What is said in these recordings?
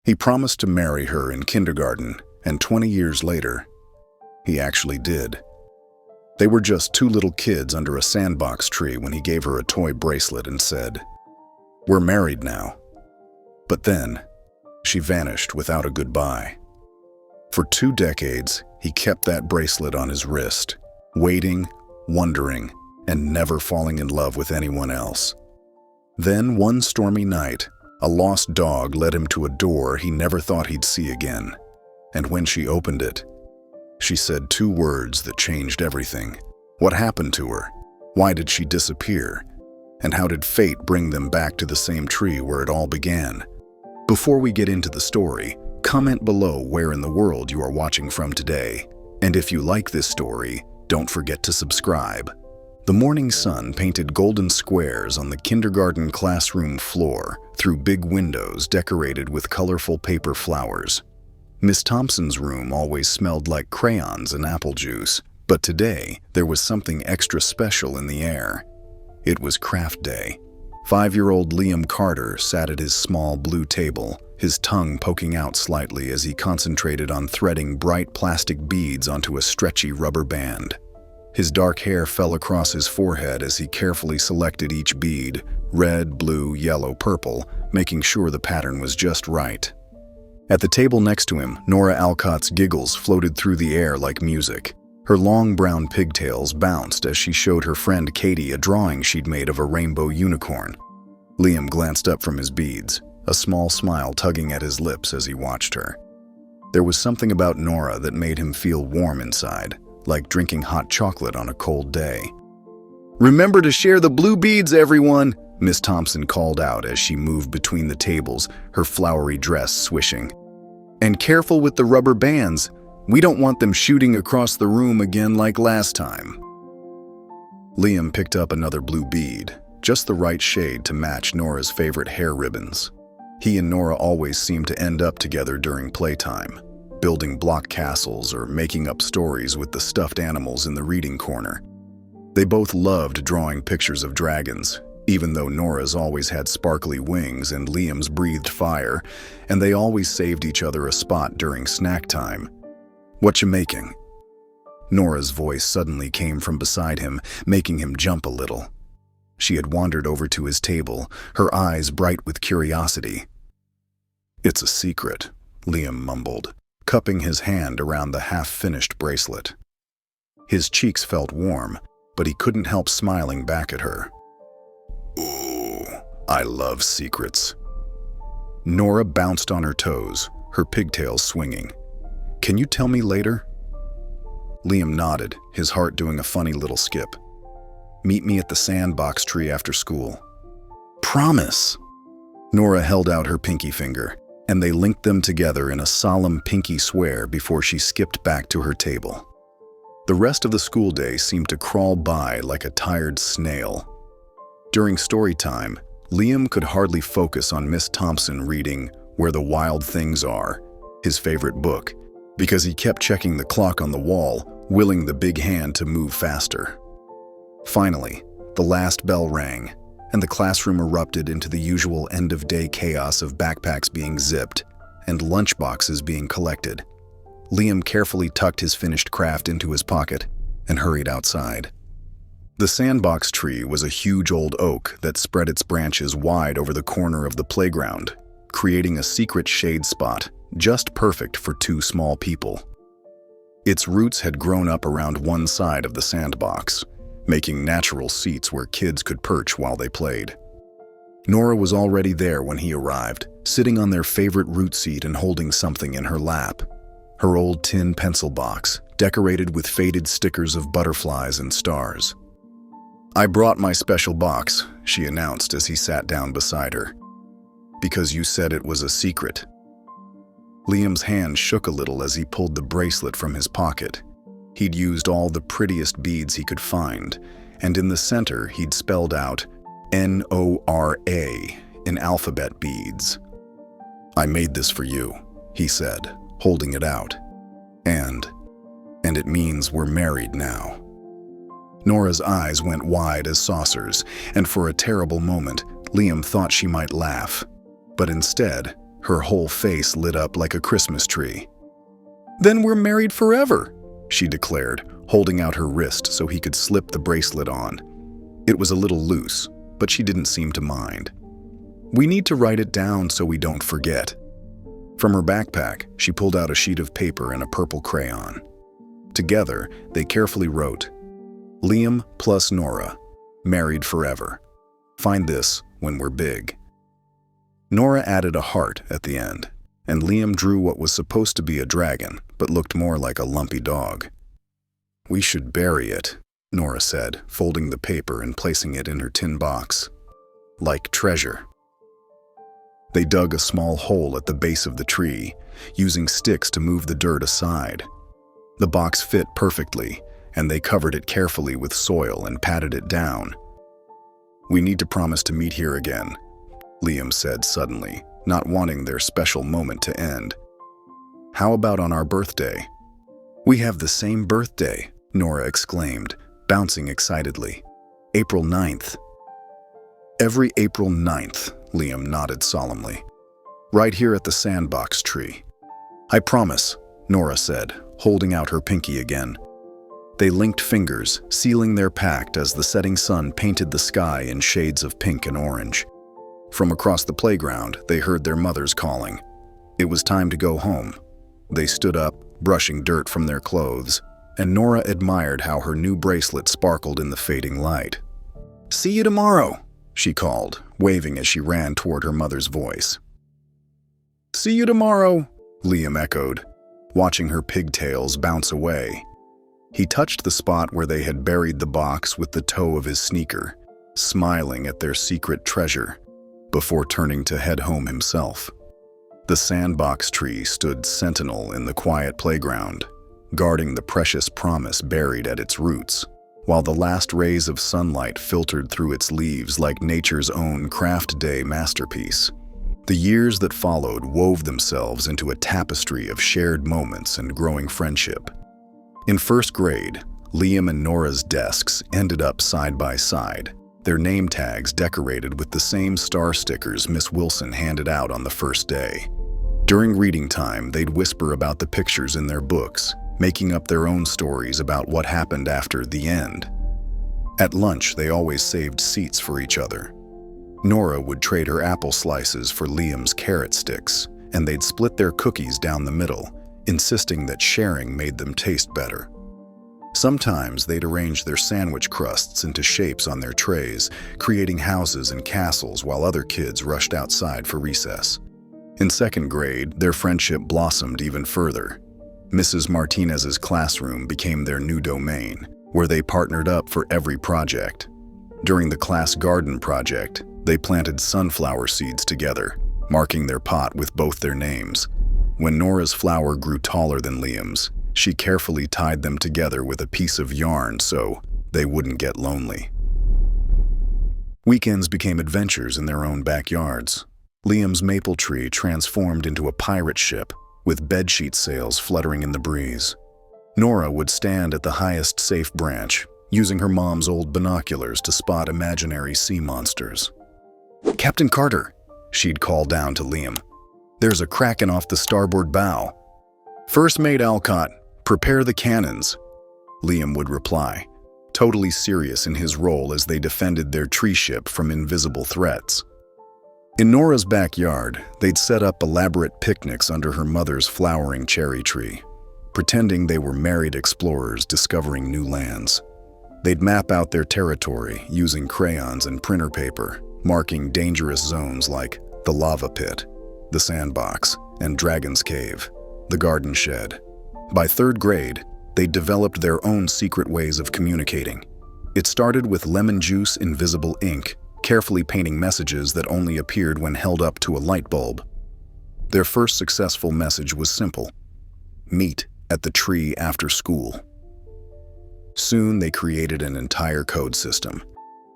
He promised to marry her in kindergarten, and 20 years later, he actually did. They were just two little kids under a sandbox tree when he gave her a toy bracelet and said, "We're married now." But then, she vanished without a goodbye. For 2 decades, he kept that bracelet on his wrist, waiting, wondering, and never falling in love with anyone else. Then, one stormy night, a lost dog led him to a door he never thought he'd see again. And when she opened it, she said 2 words that changed everything. What happened to her? Why did she disappear? And how did fate bring them back to the same tree where it all began? Before we get into the story, comment below where in the world you are watching from today. And if you like this story, don't forget to subscribe. The morning sun painted golden squares on the kindergarten classroom floor through big windows decorated with colorful paper flowers. Miss Thompson's room always smelled like crayons and apple juice, but today there was something extra special in the air. It was craft day. 5-year-old Liam Carter sat at his small blue table, his tongue poking out slightly as he concentrated on threading bright plastic beads onto a stretchy rubber band. His dark hair fell across his forehead as he carefully selected each bead, red, blue, yellow, purple, making sure the pattern was just right. At the table next to him, Nora Alcott's giggles floated through the air like music. Her long brown pigtails bounced as she showed her friend Katie a drawing she'd made of a rainbow unicorn. Liam glanced up from his beads, a small smile tugging at his lips as he watched her. There was something about Nora that made him feel warm inside, like drinking hot chocolate on a cold day. "Remember to share the blue beads, everyone!" Miss Thompson called out as she moved between the tables, her flowery dress swishing. "And careful with the rubber bands. We don't want them shooting across the room again like last time." Liam picked up another blue bead, just the right shade to match Nora's favorite hair ribbons. He and Nora always seemed to end up together during playtime, building block castles or making up stories with the stuffed animals in the reading corner. They both loved drawing pictures of dragons, even though Nora's always had sparkly wings and Liam's breathed fire, and they always saved each other a spot during snack time. "What you making?" Nora's voice suddenly came from beside him, making him jump a little. She had wandered over to his table, her eyes bright with curiosity. "It's a secret," Liam mumbled, cupping his hand around the half-finished bracelet. His cheeks felt warm, but he couldn't help smiling back at her. "Ooh, I love secrets." Nora bounced on her toes, her pigtails swinging. "Can you tell me later?" Liam nodded, his heart doing a funny little skip. "Meet me at the sandbox tree after school." "Promise!" Nora held out her pinky finger, and they linked them together in a solemn pinky swear before she skipped back to her table. The rest of the school day seemed to crawl by like a tired snail. During story time, Liam could hardly focus on Miss Thompson reading Where the Wild Things Are, his favorite book, because he kept checking the clock on the wall, willing the big hand to move faster. Finally, the last bell rang, and the classroom erupted into the usual end-of-day chaos of backpacks being zipped and lunchboxes being collected. Liam carefully tucked his finished craft into his pocket and hurried outside. The sandbox tree was a huge old oak that spread its branches wide over the corner of the playground, creating a secret shade spot just perfect for 2 small people. Its roots had grown up around one side of the sandbox, making natural seats where kids could perch while they played. Nora was already there when he arrived, sitting on their favorite root seat and holding something in her lap. Her old tin pencil box, decorated with faded stickers of butterflies and stars. "I brought my special box," she announced as he sat down beside her. "Because you said it was a secret." Liam's hand shook a little as he pulled the bracelet from his pocket. He'd used all the prettiest beads he could find, and in the center he'd spelled out N-O-R-A in alphabet beads. "I made this for you," he said, holding it out. And it means we're married now." Nora's eyes went wide as saucers, and for a terrible moment, Liam thought she might laugh. But instead, Her whole face lit up like a Christmas tree. "Then we're married forever," she declared, holding out her wrist so he could slip the bracelet on. It was a little loose, but she didn't seem to mind. "We need to write it down so we don't forget." From her backpack, she pulled out a sheet of paper and a purple crayon. Together, they carefully wrote, "Liam plus Nora, married forever. Find this when we're big." Nora added a heart at the end, and Liam drew what was supposed to be a dragon, but looked more like a lumpy dog. "We should bury it," Nora said, folding the paper and placing it in her tin box. "Like treasure." They dug a small hole at the base of the tree, using sticks to move the dirt aside. The box fit perfectly, and they covered it carefully with soil and patted it down. "We need to promise to meet here again," Liam said suddenly, not wanting their special moment to end. "How about on our birthday?" "We have the same birthday," Nora exclaimed, bouncing excitedly. "April 9th. "Every April 9th, Liam nodded solemnly. "Right here at the sandbox tree." "I promise," Nora said, holding out her pinky again. They linked fingers, sealing their pact as the setting sun painted the sky in shades of pink and orange. From across the playground, they heard their mothers calling. It was time to go home. They stood up, brushing dirt from their clothes, and Nora admired how her new bracelet sparkled in the fading light. "See you tomorrow," she called, waving as she ran toward her mother's voice. "See you tomorrow," Liam echoed, watching her pigtails bounce away. He touched the spot where they had buried the box with the toe of his sneaker, smiling at their secret treasure, before turning to head home himself. The sandbox tree stood sentinel in the quiet playground, guarding the precious promise buried at its roots, while the last rays of sunlight filtered through its leaves like nature's own craft day masterpiece. The years that followed wove themselves into a tapestry of shared moments and growing friendship. In first grade, Liam and Nora's desks ended up side by side, their name tags decorated with the same star stickers Miss Wilson handed out on the first day. During reading time, they'd whisper about the pictures in their books, making up their own stories about what happened after the end. At lunch, they always saved seats for each other. Nora would trade her apple slices for Liam's carrot sticks, and they'd split their cookies down the middle, insisting that sharing made them taste better. Sometimes they'd arrange their sandwich crusts into shapes on their trays, creating houses and castles while other kids rushed outside for recess. In second grade, their friendship blossomed even further. Mrs. Martinez's classroom became their new domain, where they partnered up for every project. During the class garden project, they planted sunflower seeds together, marking their pot with both their names. When Nora's flower grew taller than Liam's, she carefully tied them together with a piece of yarn so they wouldn't get lonely. Weekends became adventures in their own backyards. Liam's maple tree transformed into a pirate ship, with bedsheet sails fluttering in the breeze. Nora would stand at the highest safe branch, using her mom's old binoculars to spot imaginary sea monsters. "Captain Carter," she'd call down to Liam. "There's a kraken off the starboard bow." "First Mate Alcott, prepare the cannons," Liam would reply, totally serious in his role as they defended their tree ship from invisible threats. In Nora's backyard, they'd set up elaborate picnics under her mother's flowering cherry tree, pretending they were married explorers discovering new lands. They'd map out their territory using crayons and printer paper, marking dangerous zones like the lava pit, the sandbox, and Dragon's Cave, the garden shed. By third grade, they'd developed their own secret ways of communicating. It started with lemon juice invisible ink, carefully painting messages that only appeared when held up to a light bulb. Their first successful message was simple: meet at the tree after school. Soon they created an entire code system.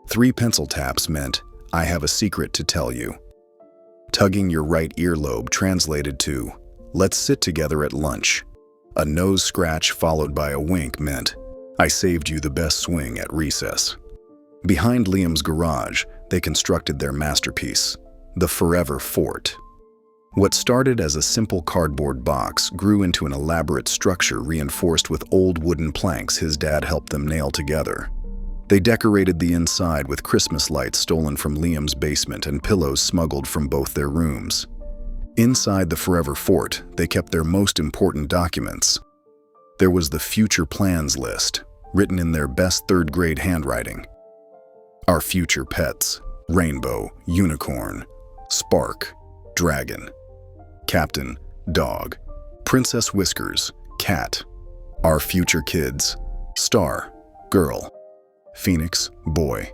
3 pencil taps meant, "I have a secret to tell you." Tugging your right earlobe translated to, "Let's sit together at lunch." A nose scratch followed by a wink meant, "I saved you the best swing at recess." Behind Liam's garage, they constructed their masterpiece, the Forever Fort. What started as a simple cardboard box grew into an elaborate structure reinforced with old wooden planks his dad helped them nail together. They decorated the inside with Christmas lights stolen from Liam's basement and pillows smuggled from both their rooms. Inside the forever fort, they kept their most important documents. There was the future plans list, written in their best third-grade handwriting. Our future pets: Rainbow, Unicorn, Spark, Dragon. Captain, Dog. Princess Whiskers, Cat. Our future kids: Star, Girl. Phoenix, Boy.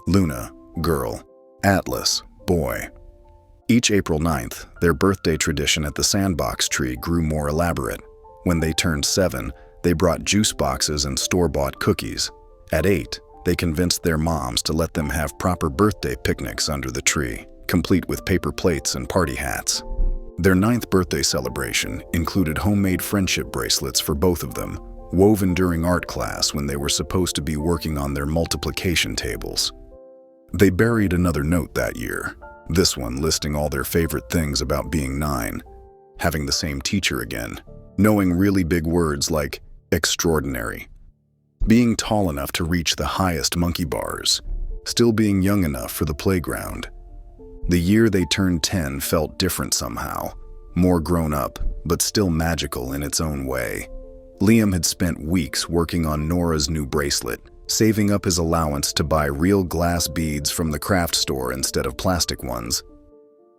Luna, Girl. Atlas, Boy. Each April 9th, their birthday tradition at the sandbox tree grew more elaborate. When they turned 7, they brought juice boxes and store-bought cookies. At 8, they convinced their moms to let them have proper birthday picnics under the tree, complete with paper plates and party hats. Their 9th birthday celebration included homemade friendship bracelets for both of them, woven during art class when they were supposed to be working on their multiplication tables. They buried another note that year, this one listing all their favorite things about being 9, having the same teacher again, knowing really big words like extraordinary, being tall enough to reach the highest monkey bars, still being young enough for the playground. The year they turned 10 felt different somehow, more grown up, but still magical in its own way. Liam had spent weeks working on Nora's new bracelet, saving up his allowance to buy real glass beads from the craft store instead of plastic ones.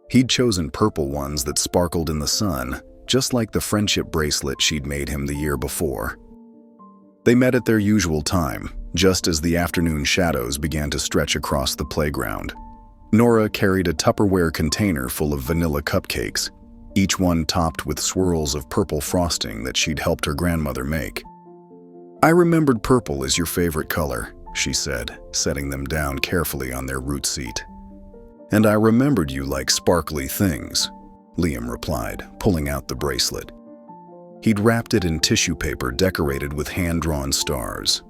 He'd chosen purple ones that sparkled in the sun, just like the friendship bracelet she'd made him the year before. They met at their usual time, just as the afternoon shadows began to stretch across the playground. Nora carried a Tupperware container full of vanilla cupcakes, each one topped with swirls of purple frosting that she'd helped her grandmother make. "I remembered purple as your favorite color," she said, setting them down carefully on their root seat. "And I remembered you like sparkly things," Liam replied, pulling out the bracelet. He'd wrapped it in tissue paper decorated with hand-drawn stars.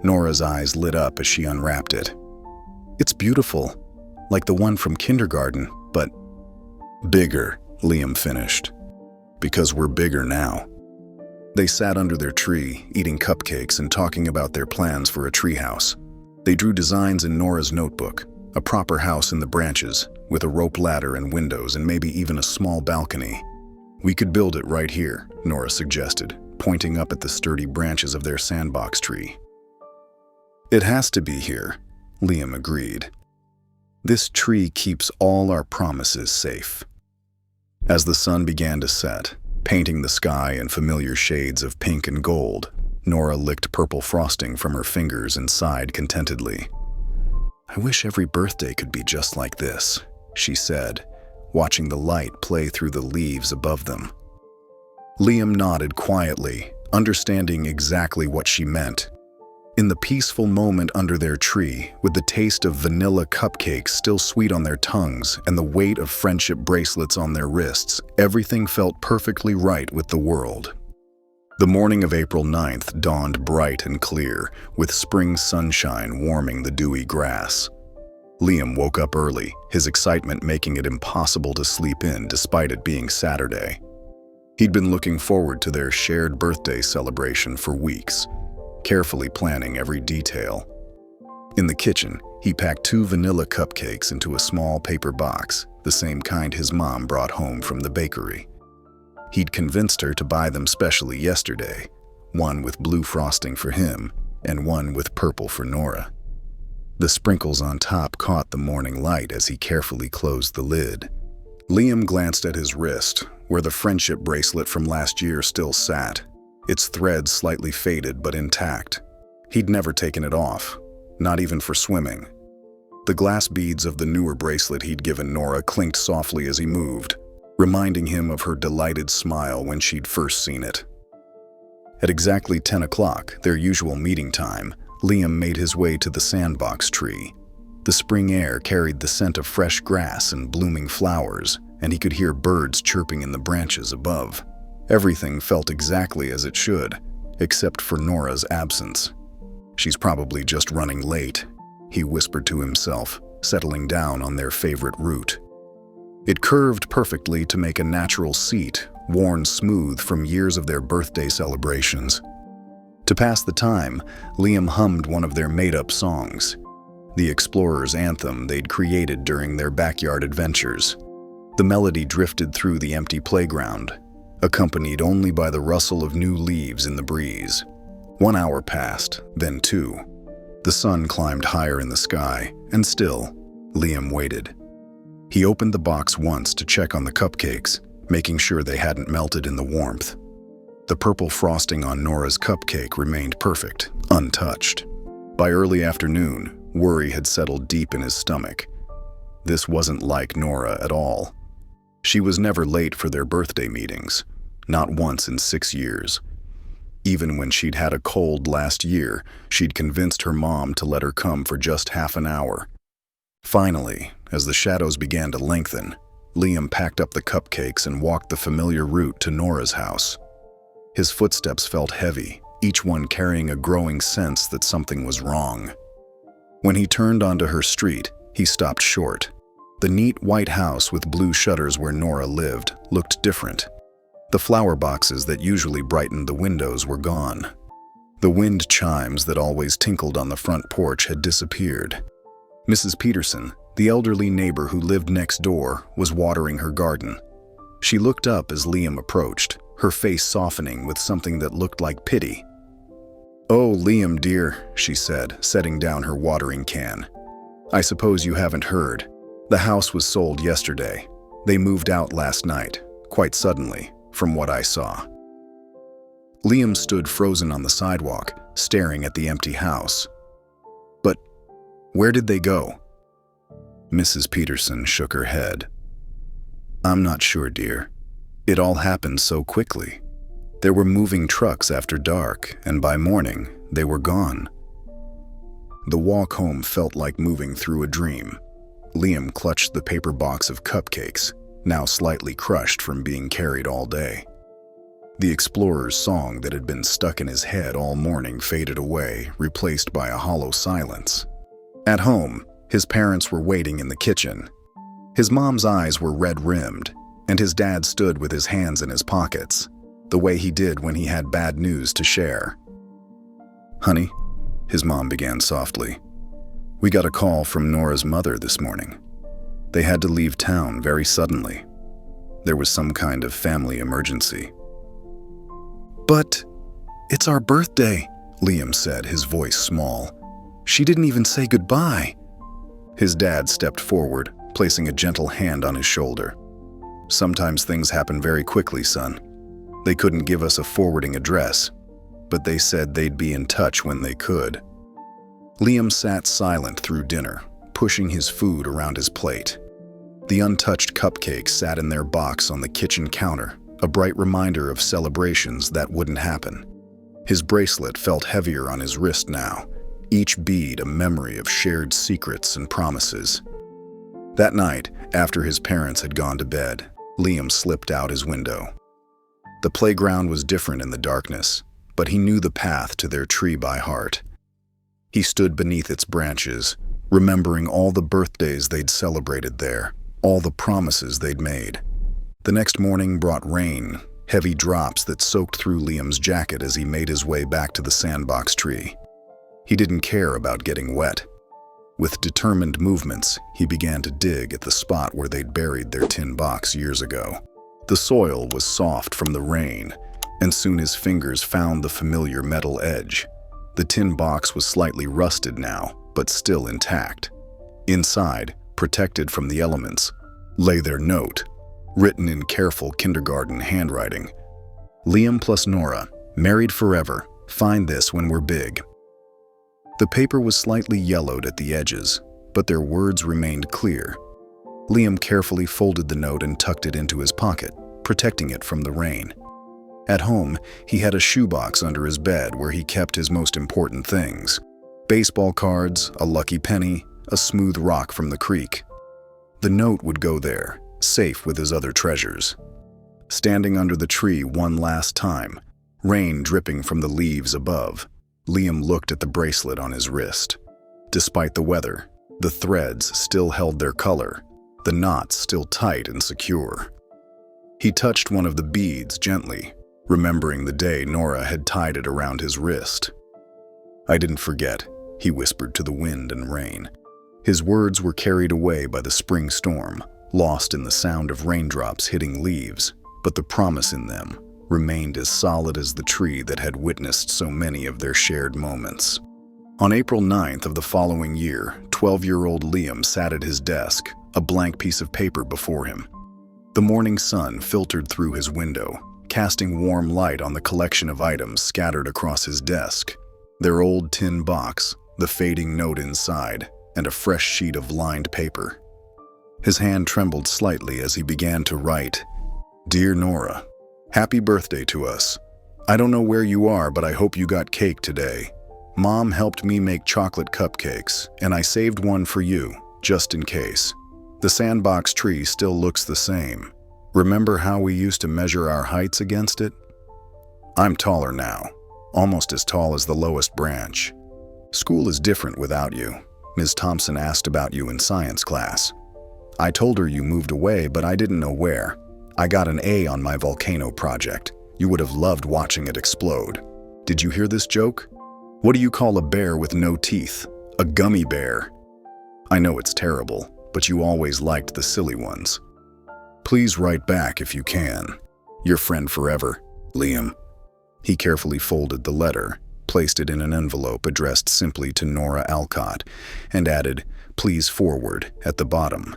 Nora's eyes lit up as she unwrapped it. "It's beautiful, like the one from kindergarten, but bigger," Liam finished. "Because we're bigger now." They sat under their tree, eating cupcakes and talking about their plans for a treehouse. They drew designs in Nora's notebook, a proper house in the branches, with a rope ladder and windows and maybe even a small balcony. "We could build it right here," Nora suggested, pointing up at the sturdy branches of their sandbox tree. "It has to be here," Liam agreed. "This tree keeps all our promises safe." As the sun began to set, painting the sky in familiar shades of pink and gold, Nora licked purple frosting from her fingers and sighed contentedly. "I wish every birthday could be just like this," she said, watching the light play through the leaves above them. Liam nodded quietly, understanding exactly what she meant. In the peaceful moment under their tree, with the taste of vanilla cupcakes still sweet on their tongues and the weight of friendship bracelets on their wrists, everything felt perfectly right with the world. The morning of April 9th dawned bright and clear, with spring sunshine warming the dewy grass. Liam woke up early, his excitement making it impossible to sleep in despite it being Saturday. He'd been looking forward to their shared birthday celebration for weeks, carefully planning every detail. In the kitchen, he packed 2 vanilla cupcakes into a small paper box, the same kind his mom brought home from the bakery. He'd convinced her to buy them specially yesterday, one with blue frosting for him and one with purple for Nora. The sprinkles on top caught the morning light as he carefully closed the lid. Liam glanced at his wrist, where the friendship bracelet from last year still sat, its threads slightly faded but intact. He'd never taken it off, not even for swimming. The glass beads of the newer bracelet he'd given Nora clinked softly as he moved, reminding him of her delighted smile when she'd first seen it. At exactly 10 o'clock, their usual meeting time, Liam made his way to the sandbox tree. The spring air carried the scent of fresh grass and blooming flowers, and he could hear birds chirping in the branches above. Everything felt exactly as it should, except for Nora's absence. "She's probably just running late," he whispered to himself, settling down on their favorite route. It curved perfectly to make a natural seat, worn smooth from years of their birthday celebrations. To pass the time, Liam hummed one of their made-up songs, the explorer's anthem they'd created during their backyard adventures. The melody drifted through the empty playground, accompanied only by the rustle of new leaves in the breeze. 1 hour passed, then 2. The sun climbed higher in the sky, and still, Liam waited. He opened the box once to check on the cupcakes, making sure they hadn't melted in the warmth. The purple frosting on Nora's cupcake remained perfect, untouched. By early afternoon, worry had settled deep in his stomach. This wasn't like Nora at all. She was never late for their birthday meetings, not once in 6 years. Even when she'd had a cold last year, she'd convinced her mom to let her come for just half an hour. Finally, as the shadows began to lengthen, Liam packed up the cupcakes and walked the familiar route to Nora's house. His footsteps felt heavy, each one carrying a growing sense that something was wrong. When he turned onto her street, he stopped short. The neat white house with blue shutters where Nora lived looked different. The flower boxes that usually brightened the windows were gone. The wind chimes that always tinkled on the front porch had disappeared. Mrs. Peterson, the elderly neighbor who lived next door, was watering her garden. She looked up as Liam approached, her face softening with something that looked like pity. "Oh, Liam dear," she said, setting down her watering can. "I suppose you haven't heard. The house was sold yesterday. They moved out last night, quite suddenly, from what I saw." Liam stood frozen on the sidewalk, staring at the empty house. "But where did they go?" Mrs. Peterson shook her head. "I'm not sure, dear. It all happened so quickly. There were moving trucks after dark, and by morning, they were gone." The walk home felt like moving through a dream. Liam clutched the paper box of cupcakes, now slightly crushed from being carried all day. The explorer's song that had been stuck in his head all morning faded away, replaced by a hollow silence. At home, his parents were waiting in the kitchen. His mom's eyes were red-rimmed, and his dad stood with his hands in his pockets, the way he did when he had bad news to share. "Honey," his mom began softly, "we got a call from Nora's mother this morning. They had to leave town very suddenly. There was some kind of family emergency." "But it's our birthday," Liam said, his voice small. "She didn't even say goodbye." His dad stepped forward, placing a gentle hand on his shoulder. "Sometimes things happen very quickly, son. They couldn't give us a forwarding address, but they said they'd be in touch when they could." Liam sat silent through dinner, pushing his food around his plate. The untouched cupcakes sat in their box on the kitchen counter, a bright reminder of celebrations that wouldn't happen. His bracelet felt heavier on his wrist now, each bead a memory of shared secrets and promises. That night, after his parents had gone to bed, Liam slipped out his window. The playground was different in the darkness, but he knew the path to their tree by heart. He stood beneath its branches, remembering all the birthdays they'd celebrated there, all the promises they'd made. The next morning brought rain, heavy drops that soaked through Liam's jacket as he made his way back to the sandbox tree. He didn't care about getting wet. With determined movements, he began to dig at the spot where they'd buried their tin box years ago. The soil was soft from the rain, and soon his fingers found the familiar metal edge. The tin box was slightly rusted now, but still intact. Inside, protected from the elements, lay their note, written in careful kindergarten handwriting. "Liam plus Nora, married forever. Find this when we're big." The paper was slightly yellowed at the edges, but their words remained clear. Liam carefully folded the note and tucked it into his pocket, protecting it from the rain. At home, he had a shoebox under his bed where he kept his most important things: baseball cards, a lucky penny, a smooth rock from the creek. The note would go there, safe with his other treasures. Standing under the tree one last time, rain dripping from the leaves above, Liam looked at the bracelet on his wrist. Despite the weather, the threads still held their color, the knots still tight and secure. He touched one of the beads gently, remembering the day Nora had tied it around his wrist. "I didn't forget," he whispered to the wind and rain. His words were carried away by the spring storm, lost in the sound of raindrops hitting leaves, but the promise in them remained as solid as the tree that had witnessed so many of their shared moments. On April 9th of the following year, 12-year-old Liam sat at his desk, a blank piece of paper before him. The morning sun filtered through his window, casting warm light on the collection of items scattered across his desk. Their old tin box, the fading note inside, and a fresh sheet of lined paper. His hand trembled slightly as he began to write, "Dear Nora, happy birthday to us. I don't know where you are, but I hope you got cake today. Mom helped me make chocolate cupcakes, and I saved one for you, just in case. The sandbox tree still looks the same. Remember how we used to measure our heights against it? I'm taller now, almost as tall as the lowest branch. School is different without you. Ms. Thompson asked about you in science class. I told her you moved away, but I didn't know where. I got an A on my volcano project. You would have loved watching it explode. Did you hear this joke? What do you call a bear with no teeth? A gummy bear. I know it's terrible, but you always liked the silly ones. Please write back if you can. Your friend forever, Liam." He carefully folded the letter, placed it in an envelope addressed simply to Nora Alcott, and added, "Please forward," at the bottom.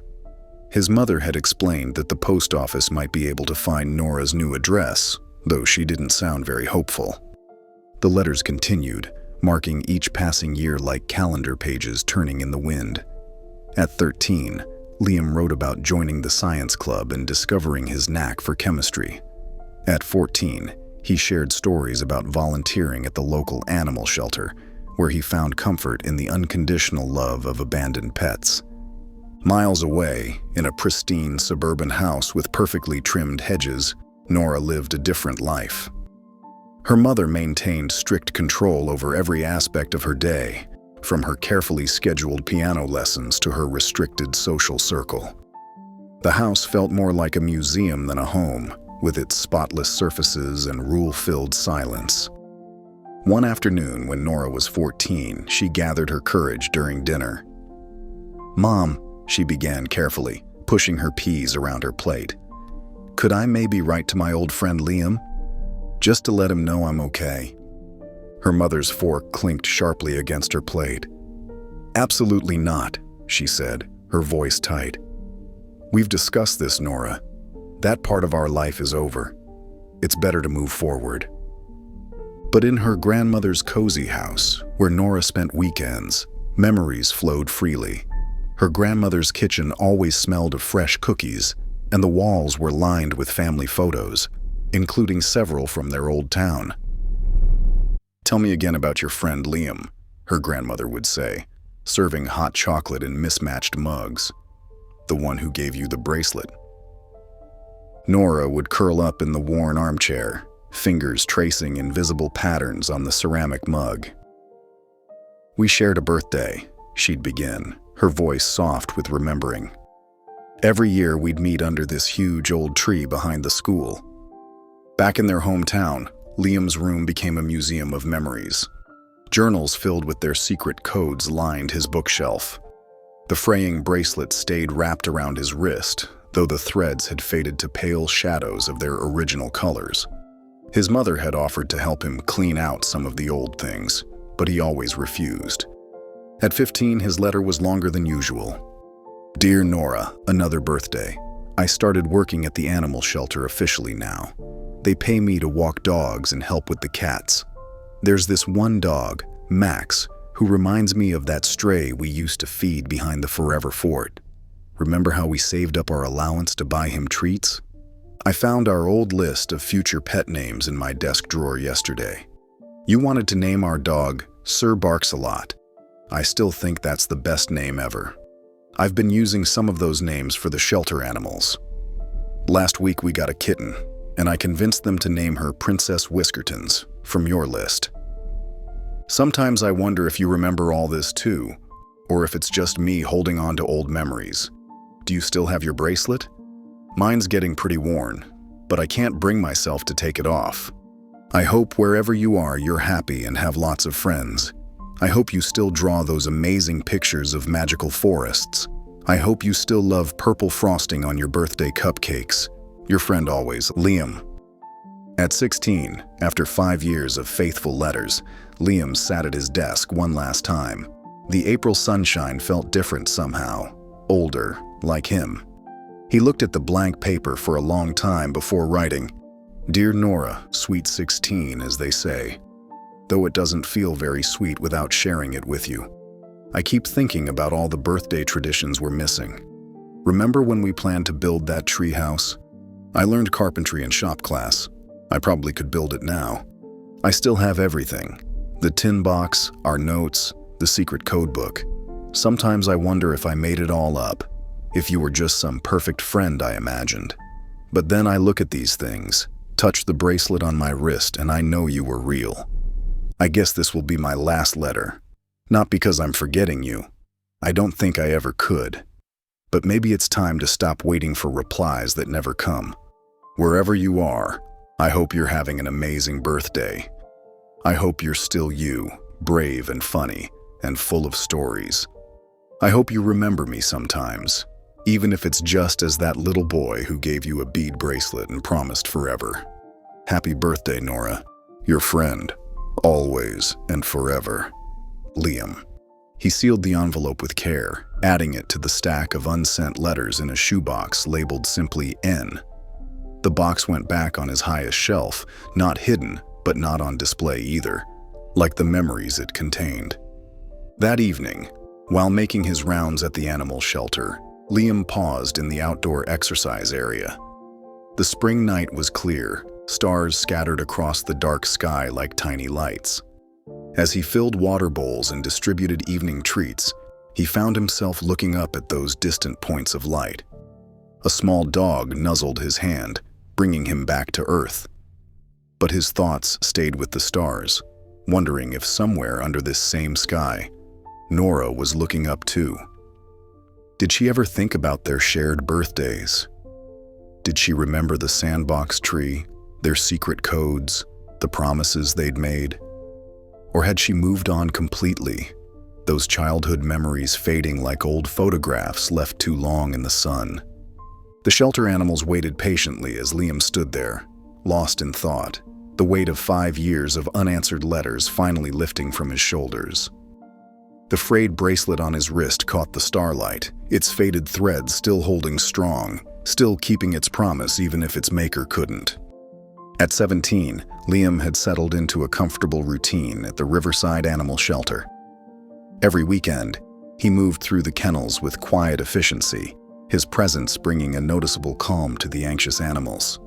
His mother had explained that the post office might be able to find Nora's new address, though she didn't sound very hopeful. The letters continued, marking each passing year like calendar pages turning in the wind. At 13, Liam wrote about joining the science club and discovering his knack for chemistry. At 14, he shared stories about volunteering at the local animal shelter, where he found comfort in the unconditional love of abandoned pets. Miles away, in a pristine suburban house with perfectly trimmed hedges, Nora lived a different life. Her mother maintained strict control over every aspect of her day, from her carefully scheduled piano lessons to her restricted social circle. The house felt more like a museum than a home, with its spotless surfaces and rule-filled silence. One afternoon when Nora was 14, she gathered her courage during dinner. "Mom," she began carefully, pushing her peas around her plate. "Could I maybe write to my old friend Liam? Just to let him know I'm okay." Her mother's fork clinked sharply against her plate. "Absolutely not," she said, her voice tight. "We've discussed this, Nora. That part of our life is over. It's better to move forward." But in her grandmother's cozy house, where Nora spent weekends, memories flowed freely. Her grandmother's kitchen always smelled of fresh cookies, and the walls were lined with family photos, including several from their old town. "Tell me again about your friend Liam," her grandmother would say, serving hot chocolate in mismatched mugs. "The one who gave you the bracelet." Nora would curl up in the worn armchair, fingers tracing invisible patterns on the ceramic mug. "We shared a birthday," she'd begin, her voice soft with remembering. "Every year we'd meet under this huge old tree behind the school. Back in their hometown, Liam's room became a museum of memories. Journals filled with their secret codes lined his bookshelf. The fraying bracelet stayed wrapped around his wrist, though the threads had faded to pale shadows of their original colors. His mother had offered to help him clean out some of the old things, but he always refused. At 15, his letter was longer than usual. "Dear Nora, another birthday. I started working at the animal shelter officially now. They pay me to walk dogs and help with the cats. There's this one dog, Max, who reminds me of that stray we used to feed behind the Forever Fort. Remember how we saved up our allowance to buy him treats? I found our old list of future pet names in my desk drawer yesterday. You wanted to name our dog Sir Barks-a-Lot. I still think that's the best name ever. I've been using some of those names for the shelter animals. Last week we got a kitten, and I convinced them to name her Princess Whiskertons from your list. Sometimes I wonder if you remember all this too, or if it's just me holding on to old memories. Do you still have your bracelet? Mine's getting pretty worn, but I can't bring myself to take it off. I hope wherever you are, you're happy and have lots of friends. I hope you still draw those amazing pictures of magical forests. I hope you still love purple frosting on your birthday cupcakes. Your friend always, Liam. At 16, after 5 years of faithful letters, Liam sat at his desk one last time. The April sunshine felt different somehow, older, like him. He looked at the blank paper for a long time before writing, "Dear Nora, sweet 16, as they say. Though it doesn't feel very sweet without sharing it with you. I keep thinking about all the birthday traditions we're missing. Remember when we planned to build that tree house? I learned carpentry in shop class. I probably could build it now. I still have everything. The tin box, our notes, the secret code book. Sometimes I wonder if I made it all up, if you were just some perfect friend I imagined. But then I look at these things, touch the bracelet on my wrist, and I know you were real. I guess this will be my last letter. Not because I'm forgetting you. I don't think I ever could. But maybe it's time to stop waiting for replies that never come. Wherever you are, I hope you're having an amazing birthday. I hope you're still you, brave and funny, and full of stories. I hope you remember me sometimes, even if it's just as that little boy who gave you a bead bracelet and promised forever. Happy birthday, Nora. Your friend, always and forever, Liam." He sealed the envelope with care, adding it to the stack of unsent letters in a shoebox labeled simply N. The box went back on his highest shelf, not hidden, but not on display either, like the memories it contained. That evening, while making his rounds at the animal shelter, Liam paused in the outdoor exercise area. The spring night was clear, stars scattered across the dark sky like tiny lights. As he filled water bowls and distributed evening treats, he found himself looking up at those distant points of light. A small dog nuzzled his hand, bringing him back to earth. But his thoughts stayed with the stars, wondering if somewhere under this same sky, Nora was looking up too. Did she ever think about their shared birthdays? Did she remember the sandbox tree, their secret codes, the promises they'd made? Or had she moved on completely, those childhood memories fading like old photographs left too long in the sun? The shelter animals waited patiently as Liam stood there, lost in thought, the weight of 5 years of unanswered letters finally lifting from his shoulders. The frayed bracelet on his wrist caught the starlight, its faded thread still holding strong, still keeping its promise even if its maker couldn't. At 17, Liam had settled into a comfortable routine at the Riverside Animal Shelter. Every weekend, he moved through the kennels with quiet efficiency, his presence bringing a noticeable calm to the anxious animals.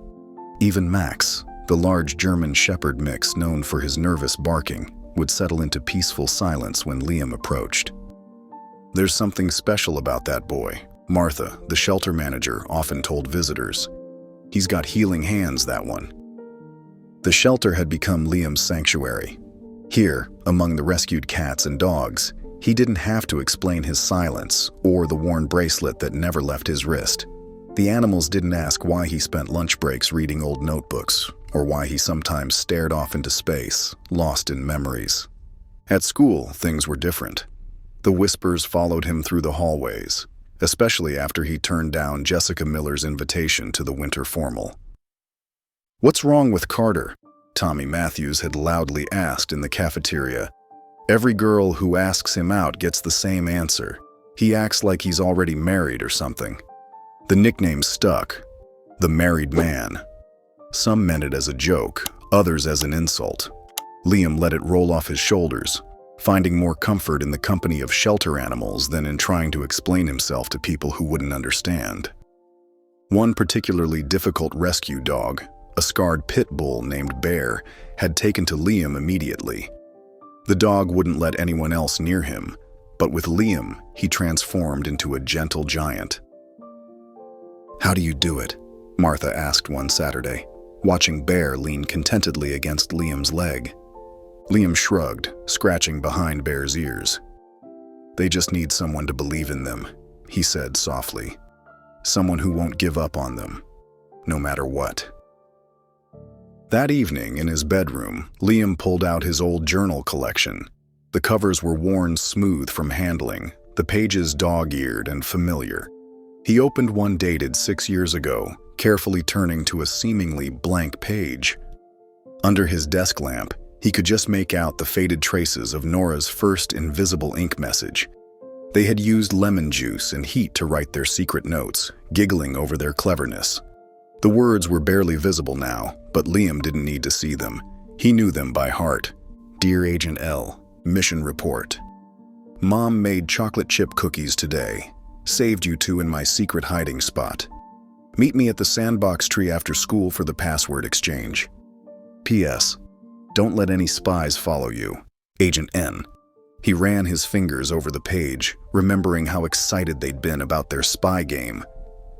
Even Max, the large German Shepherd mix known for his nervous barking, would settle into peaceful silence when Liam approached. "There's something special about that boy," Martha, the shelter manager, often told visitors. "He's got healing hands, that one." The shelter had become Liam's sanctuary. Here, among the rescued cats and dogs, he didn't have to explain his silence or the worn bracelet that never left his wrist. The animals didn't ask why he spent lunch breaks reading old notebooks, or why he sometimes stared off into space, lost in memories. At school, things were different. The whispers followed him through the hallways, especially after he turned down Jessica Miller's invitation to the winter formal. "What's wrong with Carter?" Tommy Matthews had loudly asked in the cafeteria. "Every girl who asks him out gets the same answer. He acts like he's already married or something." The nickname stuck, the married man. Some meant it as a joke, others as an insult. Liam let it roll off his shoulders, finding more comfort in the company of shelter animals than in trying to explain himself to people who wouldn't understand. One particularly difficult rescue dog, a scarred pit bull named Bear, had taken to Liam immediately. The dog wouldn't let anyone else near him, but with Liam, he transformed into a gentle giant. "How do you do it?" Martha asked one Saturday, watching Bear lean contentedly against Liam's leg. Liam shrugged, scratching behind Bear's ears. "They just need someone to believe in them," he said softly. someone who won't give up on them, no matter what. That evening, in his bedroom, Liam pulled out his old journal collection. The covers were worn smooth from handling, the pages dog-eared and familiar. He opened one dated 6 years ago, carefully turning to a seemingly blank page. Under his desk lamp, he could just make out the faded traces of Nora's first invisible ink message. They had used lemon juice and heat to write their secret notes, giggling over their cleverness. The words were barely visible now, but Liam didn't need to see them. He knew them by heart. Dear Agent L, mission report. Mom made chocolate chip cookies today. Saved you two in my secret hiding spot. Meet me at the sandbox tree after school for the password exchange. P.S. Don't let any spies follow you. Agent N. He ran his fingers over the page, remembering how excited they'd been about their spy game.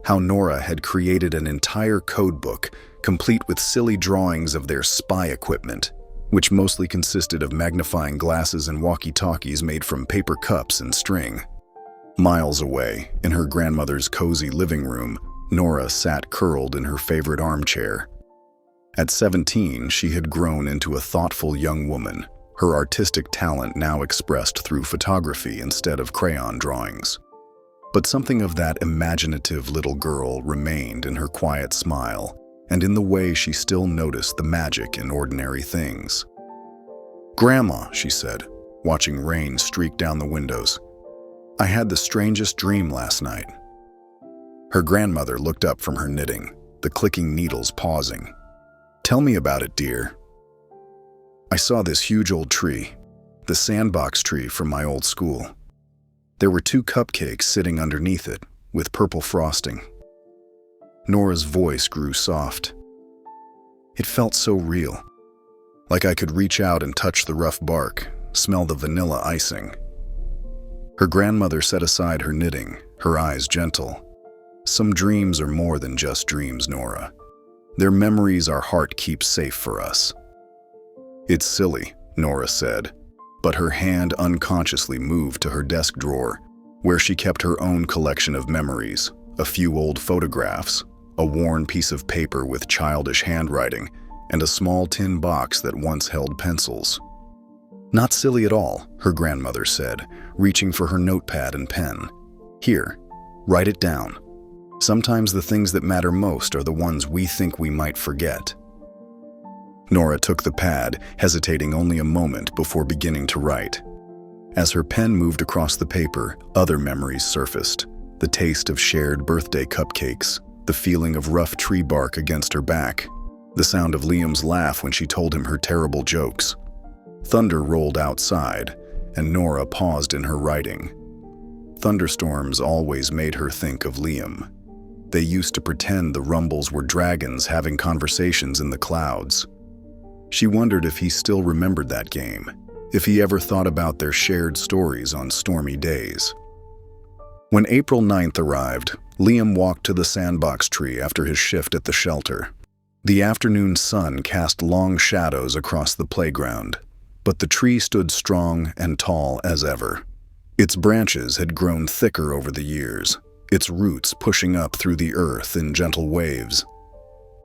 How Nora had created an entire codebook, complete with silly drawings of their spy equipment, which mostly consisted of magnifying glasses and walkie-talkies made from paper cups and string. Miles away, in her grandmother's cozy living room, Nora sat curled in her favorite armchair. At 17, she had grown into a thoughtful young woman, her artistic talent now expressed through photography instead of crayon drawings. But something of that imaginative little girl remained in her quiet smile and in the way she still noticed the magic in ordinary things. "Grandma," she said, watching rain streak down the windows, "I had the strangest dream last night." Her grandmother looked up from her knitting, the clicking needles pausing. "Tell me about it, dear." "I saw this huge old tree, the sandbox tree from my old school. There were 2 cupcakes sitting underneath it, with purple frosting." Nora's voice grew soft. It felt so real, like I could reach out and touch the rough bark, smell the vanilla icing. Her grandmother set aside her knitting, her eyes gentle. "Some dreams are more than just dreams, Nora. They're memories our heart keeps safe for us." "It's silly," Nora said, but her hand unconsciously moved to her desk drawer, where she kept her own collection of memories, a few old photographs, a worn piece of paper with childish handwriting, and a small tin box that once held pencils. "Not silly at all," her grandmother said, reaching for her notepad and pen. "Here, write it down. Sometimes the things that matter most are the ones we think we might forget." Nora took the pad, hesitating only a moment before beginning to write. As her pen moved across the paper, other memories surfaced. The taste of shared birthday cupcakes, the feeling of rough tree bark against her back, the sound of Liam's laugh when she told him her terrible jokes. Thunder rolled outside, and Nora paused in her writing. Thunderstorms always made her think of Liam. They used to pretend the rumbles were dragons having conversations in the clouds. She wondered if he still remembered that game, if he ever thought about their shared stories on stormy days. When April 9th arrived, Liam walked to the sandbox tree after his shift at the shelter. The afternoon sun cast long shadows across the playground, but the tree stood strong and tall as ever. Its branches had grown thicker over the years, its roots pushing up through the earth in gentle waves.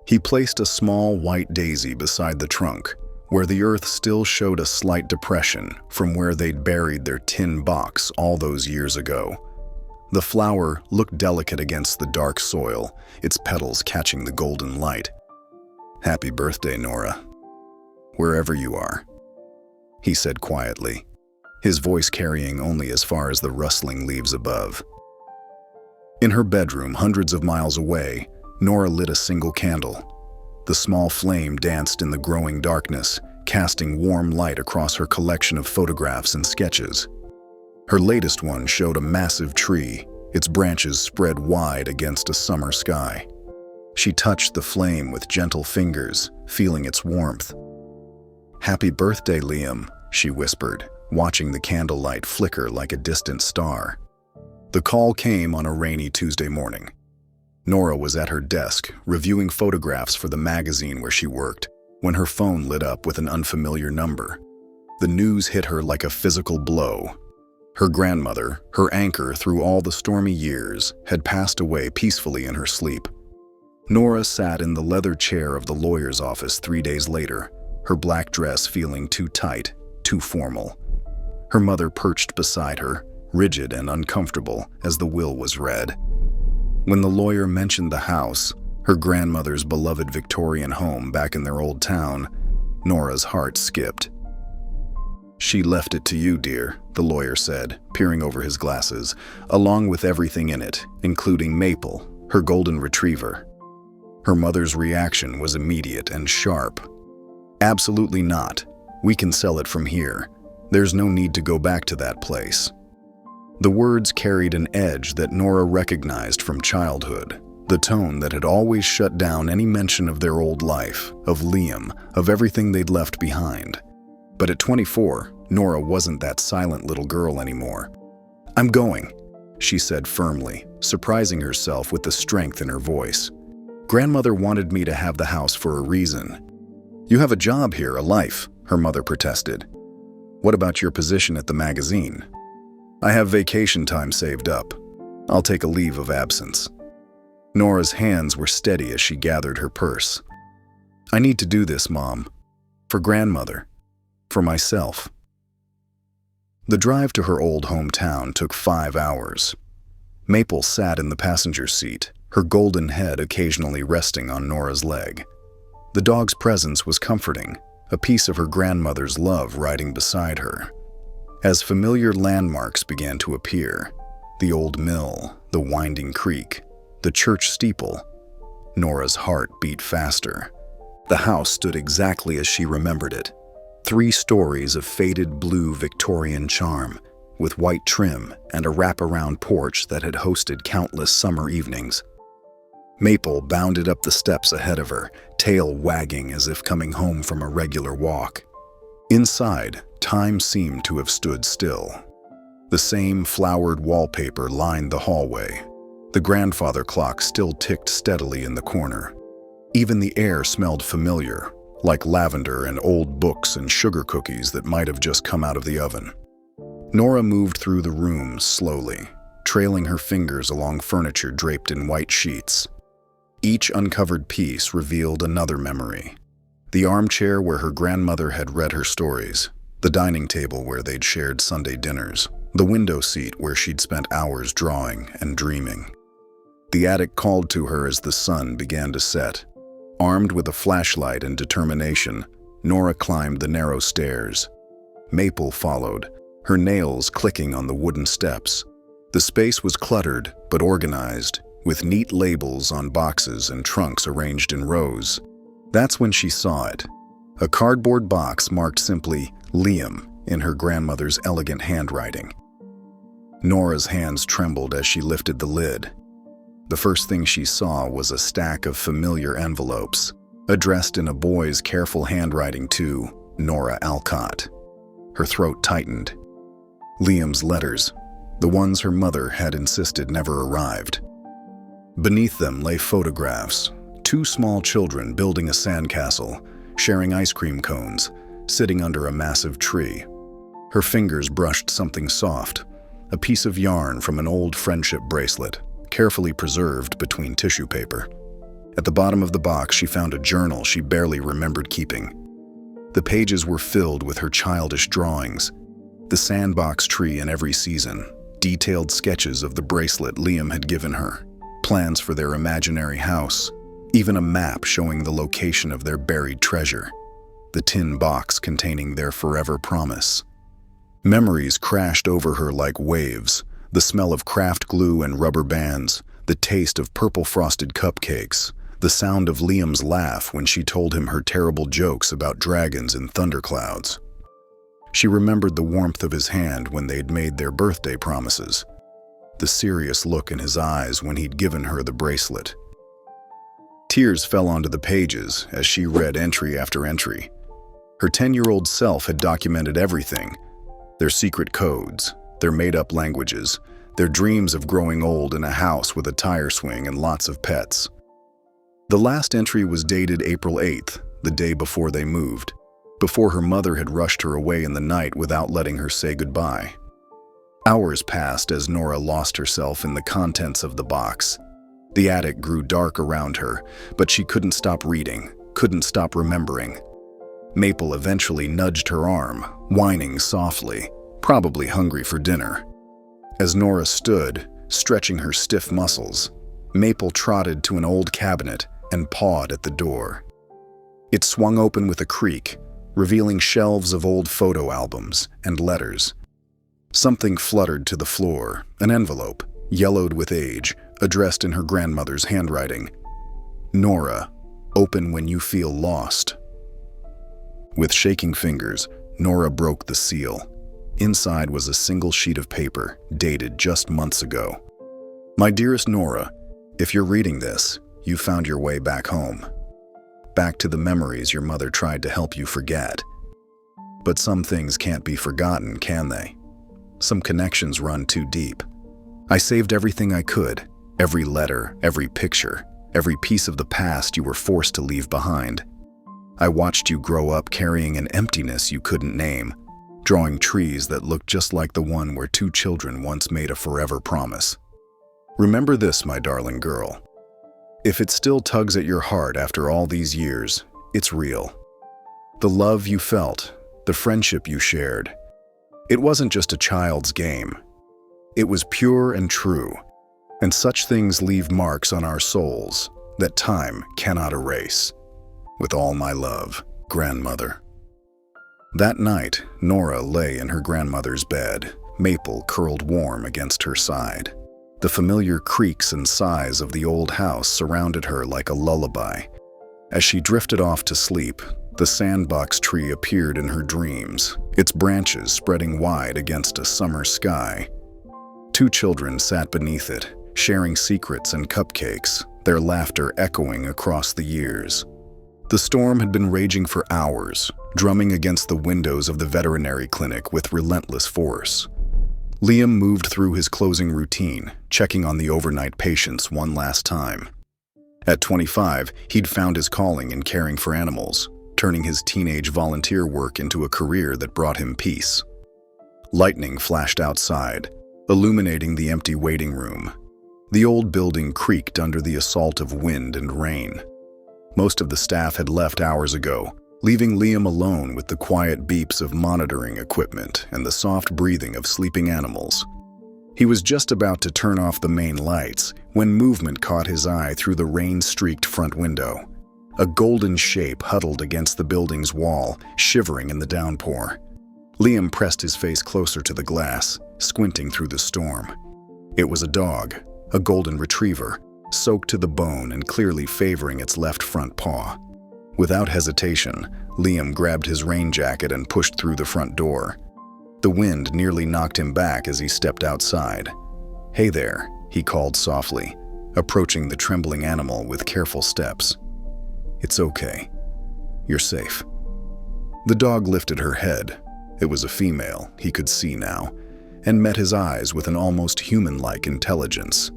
He placed a small white daisy beside the trunk, where the earth still showed a slight depression from where they'd buried their tin box all those years ago. The flower looked delicate against the dark soil, its petals catching the golden light. "Happy birthday, Nora. Wherever you are," he said quietly, his voice carrying only as far as the rustling leaves above. In her bedroom, hundreds of miles away, Nora lit a single candle. The small flame danced in the growing darkness, casting warm light across her collection of photographs and sketches. Her latest one showed a massive tree, its branches spread wide against a summer sky. She touched the flame with gentle fingers, feeling its warmth. "Happy birthday, Liam," she whispered, watching the candlelight flicker like a distant star. The call came on a rainy Tuesday morning. Nora was at her desk, reviewing photographs for the magazine where she worked, when her phone lit up with an unfamiliar number. The news hit her like a physical blow. Her grandmother, her anchor through all the stormy years, had passed away peacefully in her sleep. Nora sat in the leather chair of the lawyer's office 3 days later, her black dress feeling too tight, too formal. Her mother perched beside her, rigid and uncomfortable as the will was read. When the lawyer mentioned the house, her grandmother's beloved Victorian home back in their old town, Nora's heart skipped. "She left it to you, dear," the lawyer said, peering over his glasses, "along with everything in it, including Maple, her golden retriever." Her mother's reaction was immediate and sharp. "Absolutely not. We can sell it from here. There's no need to go back to that place." The words carried an edge that Nora recognized from childhood, the tone that had always shut down any mention of their old life, of Liam, of everything they'd left behind. But at 24, Nora wasn't that silent little girl anymore. "I'm going," she said firmly, surprising herself with the strength in her voice. "Grandmother wanted me to have the house for a reason." "You have a job here, a life," her mother protested. "What about your position at the magazine?" "I have vacation time saved up. I'll take a leave of absence." Nora's hands were steady as she gathered her purse. "I need to do this, Mom. For grandmother. For myself." The drive to her old hometown took 5 hours. Maple sat in the passenger seat, her golden head occasionally resting on Nora's leg. The dog's presence was comforting, a piece of her grandmother's love riding beside her. As familiar landmarks began to appear, the old mill, the winding creek, the church steeple, Nora's heart beat faster. The house stood exactly as she remembered it. 3 stories of faded blue Victorian charm, with white trim and a wraparound porch that had hosted countless summer evenings. Maple bounded up the steps ahead of her, tail wagging as if coming home from a regular walk. Inside, time seemed to have stood still. The same flowered wallpaper lined the hallway. The grandfather clock still ticked steadily in the corner. Even the air smelled familiar, like lavender and old books and sugar cookies that might have just come out of the oven. Nora moved through the rooms slowly, trailing her fingers along furniture draped in white sheets. Each uncovered piece revealed another memory. The armchair where her grandmother had read her stories, the dining table where they'd shared Sunday dinners, the window seat where she'd spent hours drawing and dreaming. The attic called to her as the sun began to set. Armed with a flashlight and determination, Nora climbed the narrow stairs. Maple followed, her nails clicking on the wooden steps. The space was cluttered but organized, with neat labels on boxes and trunks arranged in rows. That's when she saw it. A cardboard box marked simply Liam in her grandmother's elegant handwriting. Nora's hands trembled as she lifted the lid. The first thing she saw was a stack of familiar envelopes, addressed in a boy's careful handwriting to Nora Alcott. Her throat tightened. Liam's letters, the ones her mother had insisted never arrived. Beneath them lay photographs, 2 small children building a sandcastle, sharing ice cream cones, sitting under a massive tree. Her fingers brushed something soft, a piece of yarn from an old friendship bracelet, carefully preserved between tissue paper. At the bottom of the box, she found a journal she barely remembered keeping. The pages were filled with her childish drawings, the sandbox tree in every season, detailed sketches of the bracelet Liam had given her, plans for their imaginary house, even a map showing the location of their buried treasure, the tin box containing their forever promise. Memories crashed over her like waves, the smell of craft glue and rubber bands, the taste of purple frosted cupcakes, the sound of Liam's laugh when she told him her terrible jokes about dragons and thunderclouds. She remembered the warmth of his hand when they'd made their birthday promises, the serious look in his eyes when he'd given her the bracelet. Tears fell onto the pages as she read entry after entry. Her 10-year-old self had documented everything, their secret codes, their made-up languages, their dreams of growing old in a house with a tire swing and lots of pets. The last entry was dated April 8th, the day before they moved, before her mother had rushed her away in the night without letting her say goodbye. Hours passed as Nora lost herself in the contents of the box. The attic grew dark around her, but she couldn't stop reading, couldn't stop remembering. Maple eventually nudged her arm, whining softly, probably hungry for dinner. As Nora stood, stretching her stiff muscles, Maple trotted to an old cabinet and pawed at the door. It swung open with a creak, revealing shelves of old photo albums and letters. Something fluttered to the floor, an envelope, yellowed with age, addressed in her grandmother's handwriting. Nora, open when you feel lost. With shaking fingers, Nora broke the seal. Inside was a single sheet of paper, dated just months ago. My dearest Nora, if you're reading this, you found your way back home. Back to the memories your mother tried to help you forget. But some things can't be forgotten, can they? Some connections run too deep. I saved everything I could, every letter, every picture, every piece of the past you were forced to leave behind. I watched you grow up carrying an emptiness you couldn't name, drawing trees that looked just like the one where two children once made a forever promise. Remember this, my darling girl. If it still tugs at your heart after all these years, it's real. The love you felt, the friendship you shared, it wasn't just a child's game. It was pure and true, and such things leave marks on our souls that time cannot erase. With all my love, Grandmother. That night, Nora lay in her grandmother's bed, Maple curled warm against her side. The familiar creaks and sighs of the old house surrounded her like a lullaby. As she drifted off to sleep, the sandbox tree appeared in her dreams, its branches spreading wide against a summer sky. Two children sat beneath it, sharing secrets and cupcakes, their laughter echoing across the years. The storm had been raging for hours, drumming against the windows of the veterinary clinic with relentless force. Liam moved through his closing routine, checking on the overnight patients one last time. At 25, he'd found his calling in caring for animals, turning his teenage volunteer work into a career that brought him peace. Lightning flashed outside, illuminating the empty waiting room. The old building creaked under the assault of wind and rain. Most of the staff had left hours ago, leaving Liam alone with the quiet beeps of monitoring equipment and the soft breathing of sleeping animals. He was just about to turn off the main lights when movement caught his eye through the rain-streaked front window. A golden shape huddled against the building's wall, shivering in the downpour. Liam pressed his face closer to the glass, squinting through the storm. It was a dog, a golden retriever, soaked to the bone and clearly favoring its left front paw. Without hesitation, Liam grabbed his rain jacket and pushed through the front door. The wind nearly knocked him back as he stepped outside. "Hey there," he called softly, approaching the trembling animal with careful steps. "It's okay. You're safe." The dog lifted her head. It was a female, he could see now, and met his eyes with an almost human-like intelligence.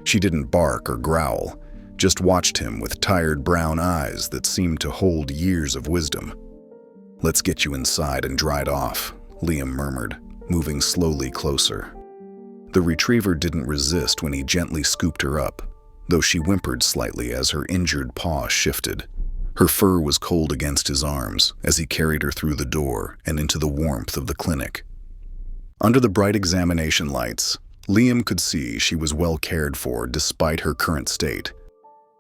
She didn't bark or growl, just watched him with tired brown eyes that seemed to hold years of wisdom. "Let's get you inside and dried off," Liam murmured, moving slowly closer. The retriever didn't resist when he gently scooped her up, though she whimpered slightly as her injured paw shifted. Her fur was cold against his arms as he carried her through the door and into the warmth of the clinic. Under the bright examination lights, Liam could see she was well cared for despite her current state.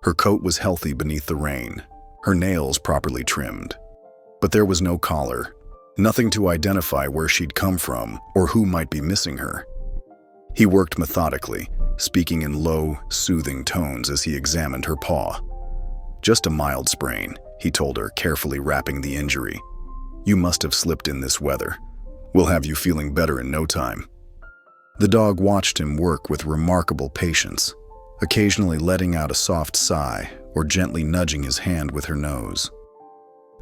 Her coat was healthy beneath the rain, her nails properly trimmed. But there was no collar, nothing to identify where she'd come from or who might be missing her. He worked methodically, speaking in low, soothing tones as he examined her paw. "Just a mild sprain," he told her, carefully wrapping the injury. "You must have slipped in this weather. We'll have you feeling better in no time." The dog watched him work with remarkable patience, occasionally letting out a soft sigh or gently nudging his hand with her nose.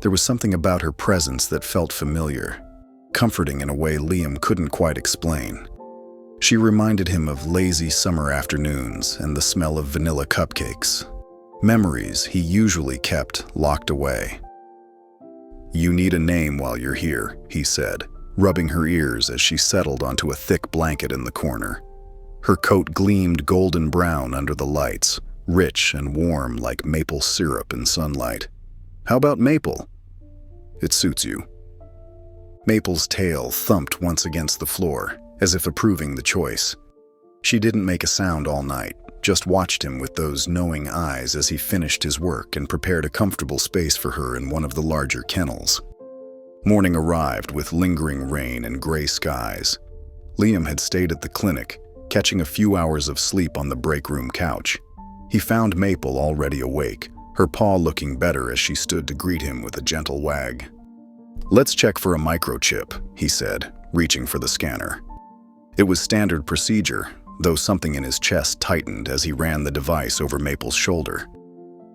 There was something about her presence that felt familiar, comforting in a way Liam couldn't quite explain. She reminded him of lazy summer afternoons and the smell of vanilla cupcakes, memories he usually kept locked away. "You need a name while you're here," he said, rubbing her ears as she settled onto a thick blanket in the corner. Her coat gleamed golden brown under the lights, rich and warm like maple syrup in sunlight. "How about Maple?" "It suits you." Maple's tail thumped once against the floor, as if approving the choice. She didn't make a sound all night, just watched him with those knowing eyes as he finished his work and prepared a comfortable space for her in one of the larger kennels. Morning arrived with lingering rain and gray skies. Liam had stayed at the clinic, catching a few hours of sleep on the break room couch. He found Maple already awake, her paw looking better as she stood to greet him with a gentle wag. "Let's check for a microchip," he said, reaching for the scanner. It was standard procedure, though something in his chest tightened as he ran the device over Maple's shoulder.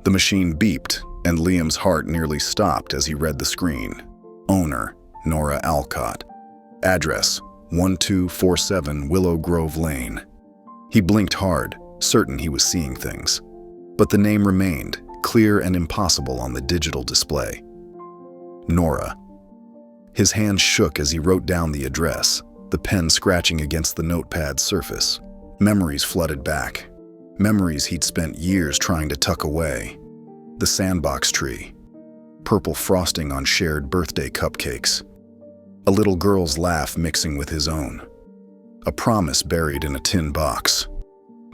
The machine beeped, and Liam's heart nearly stopped as he read the screen. Owner, Nora Alcott. Address, 1247 Willow Grove Lane. He blinked hard, certain he was seeing things. But the name remained, clear and impossible on the digital display. Nora. His hand shook as he wrote down the address, the pen scratching against the notepad's surface. Memories flooded back. Memories he'd spent years trying to tuck away. The sandbox tree. Purple frosting on shared birthday cupcakes. A little girl's laugh mixing with his own. A promise buried in a tin box.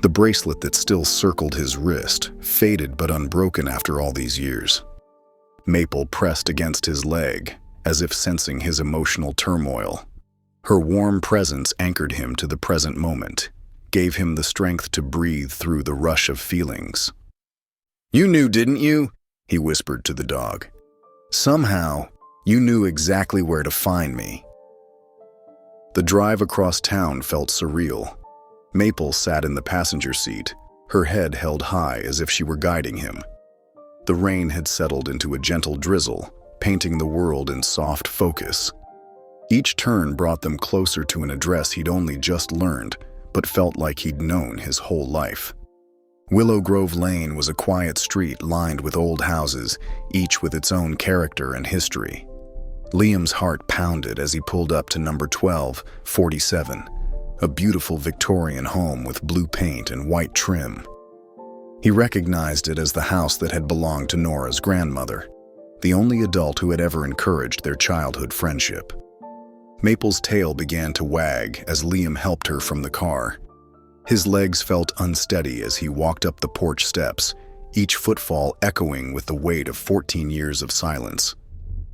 The bracelet that still circled his wrist, faded but unbroken after all these years. Maple pressed against his leg, as if sensing his emotional turmoil. Her warm presence anchored him to the present moment, gave him the strength to breathe through the rush of feelings. "You knew, didn't you?" he whispered to the dog. "Somehow, you knew exactly where to find me." The drive across town felt surreal. Maple sat in the passenger seat, her head held high as if she were guiding him. The rain had settled into a gentle drizzle, painting the world in soft focus. Each turn brought them closer to an address he'd only just learned, but felt like he'd known his whole life. Willow Grove Lane was a quiet street lined with old houses, each with its own character and history. Liam's heart pounded as he pulled up to number 1247, a beautiful Victorian home with blue paint and white trim. He recognized it as the house that had belonged to Nora's grandmother, the only adult who had ever encouraged their childhood friendship. Maple's tail began to wag as Liam helped her from the car. His legs felt unsteady as he walked up the porch steps, each footfall echoing with the weight of 14 years of silence.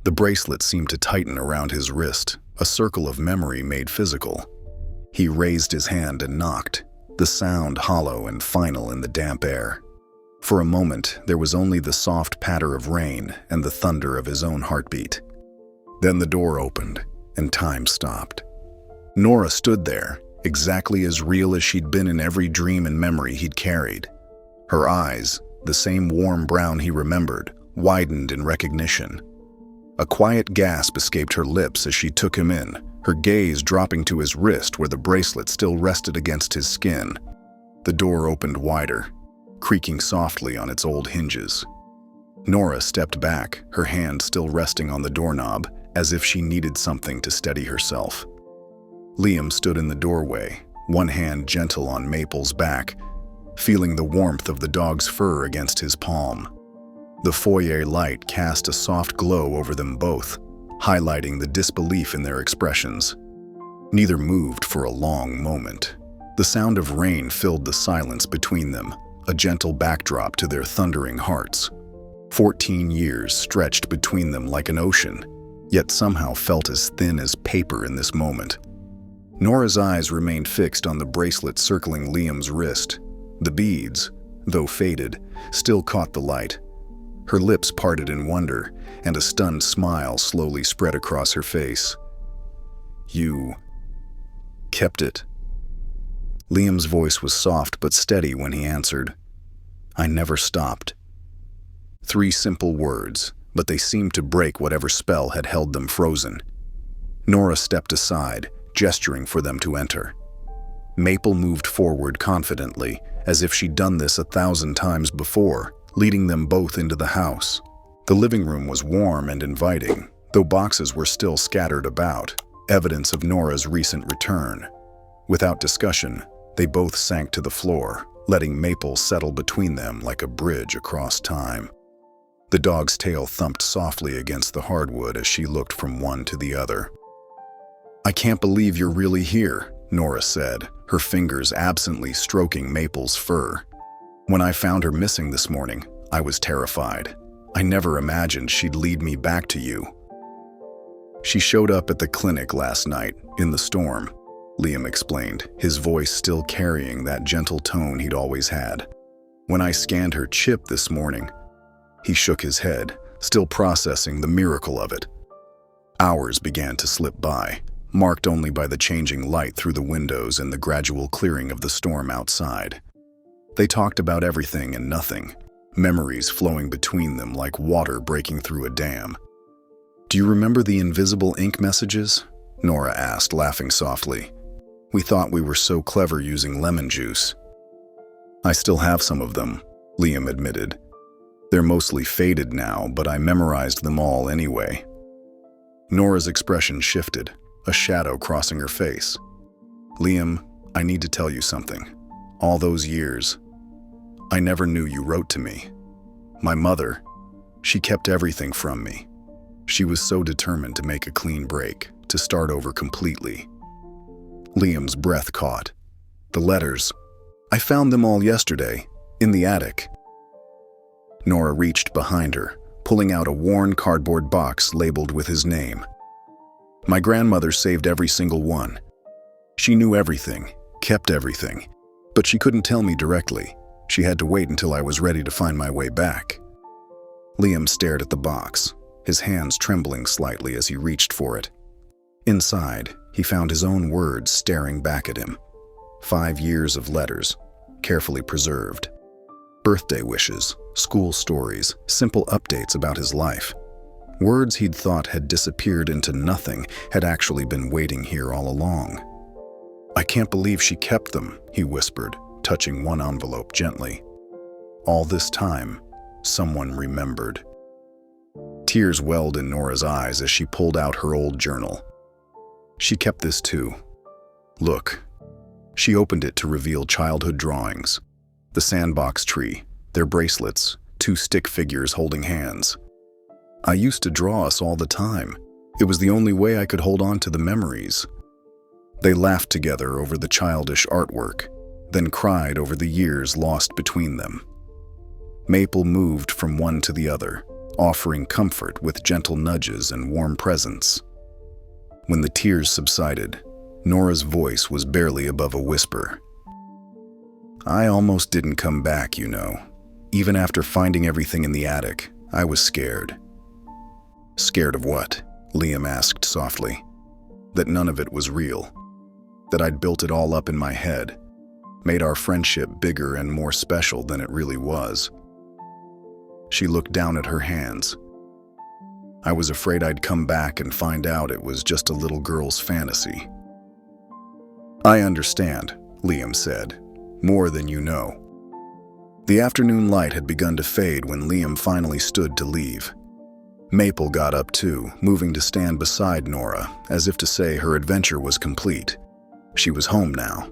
The bracelet seemed to tighten around his wrist, a circle of memory made physical. He raised his hand and knocked, the sound hollow and final in the damp air. For a moment, there was only the soft patter of rain and the thunder of his own heartbeat. Then the door opened, and time stopped. Nora stood there, exactly as real as she'd been in every dream and memory he'd carried. Her eyes, the same warm brown he remembered, widened in recognition. A quiet gasp escaped her lips as she took him in, her gaze dropping to his wrist where the bracelet still rested against his skin. The door opened wider, creaking softly on its old hinges. Nora stepped back, her hand still resting on the doorknob, as if she needed something to steady herself. Liam stood in the doorway, one hand gentle on Maple's back, feeling the warmth of the dog's fur against his palm. The foyer light cast a soft glow over them both, highlighting the disbelief in their expressions. Neither moved for a long moment. The sound of rain filled the silence between them, a gentle backdrop to their thundering hearts. 14 years stretched between them like an ocean, yet somehow felt as thin as paper in this moment. Nora's eyes remained fixed on the bracelet circling Liam's wrist. The beads, though faded, still caught the light. Her lips parted in wonder, and a stunned smile slowly spread across her face. "You kept it?" Liam's voice was soft but steady when he answered, "I never stopped." 3 simple words, but they seemed to break whatever spell had held them frozen. Nora stepped aside, gesturing for them to enter. Maple moved forward confidently, as if she'd done this 1,000 times before, leading them both into the house. The living room was warm and inviting, though boxes were still scattered about. evidence of Nora's recent return. Without discussion, they both sank to the floor, letting Maple settle between them like a bridge across time. The dog's tail thumped softly against the hardwood as she looked from one to the other. "I can't believe you're really here," Nora said, her fingers absently stroking Maple's fur. "When I found her missing this morning, I was terrified. I never imagined she'd lead me back to you." "She showed up at the clinic last night, in the storm," Liam explained, his voice still carrying that gentle tone he'd always had. "When I scanned her chip this morning," he shook his head, still processing the miracle of it. Hours began to slip by, marked only by the changing light through the windows and the gradual clearing of the storm outside. They talked about everything and nothing, memories flowing between them like water breaking through a dam. "Do you remember the invisible ink messages?" Nora asked, laughing softly. "We thought we were so clever using lemon juice." "I still have some of them," Liam admitted. "They're mostly faded now, but I memorized them all anyway." Nora's expression shifted, a shadow crossing her face. "Liam, I need to tell you something. All those years, I never knew you wrote to me. My mother, she kept everything from me. She was so determined to make a clean break, to start over completely." Liam's breath caught. "The letters. I found them all yesterday, in the attic." Nora reached behind her, pulling out a worn cardboard box labeled with his name. "My grandmother saved every single one. She knew everything, kept everything, but she couldn't tell me directly. She had to wait until I was ready to find my way back." Liam stared at the box, his hands trembling slightly as he reached for it. Inside, he found his own words staring back at him. 5 years of letters, carefully preserved. Birthday wishes, school stories, simple updates about his life. Words he'd thought had disappeared into nothing had actually been waiting here all along. "I can't believe she kept them," he whispered, touching one envelope gently. All this time, someone remembered. Tears welled in Nora's eyes as she pulled out her old journal. "She kept this too. Look." She opened it to reveal childhood drawings. The sandbox tree, their bracelets, 2 stick figures holding hands. "I used to draw us all the time. It was the only way I could hold on to the memories." They laughed together over the childish artwork, then cried over the years lost between them. Maple moved from one to the other, offering comfort with gentle nudges and warm presence. When the tears subsided, Nora's voice was barely above a whisper. "I almost didn't come back, you know. Even after finding everything in the attic, I was scared." "Scared of what?" Liam asked softly. "That none of it was real. That I'd built it all up in my head, made our friendship bigger and more special than it really was." She looked down at her hands. "I was afraid I'd come back and find out it was just a little girl's fantasy." "I understand," Liam said, "more than you know." The afternoon light had begun to fade when Liam finally stood to leave. Maple got up too, moving to stand beside Nora, as if to say her adventure was complete. She was home now.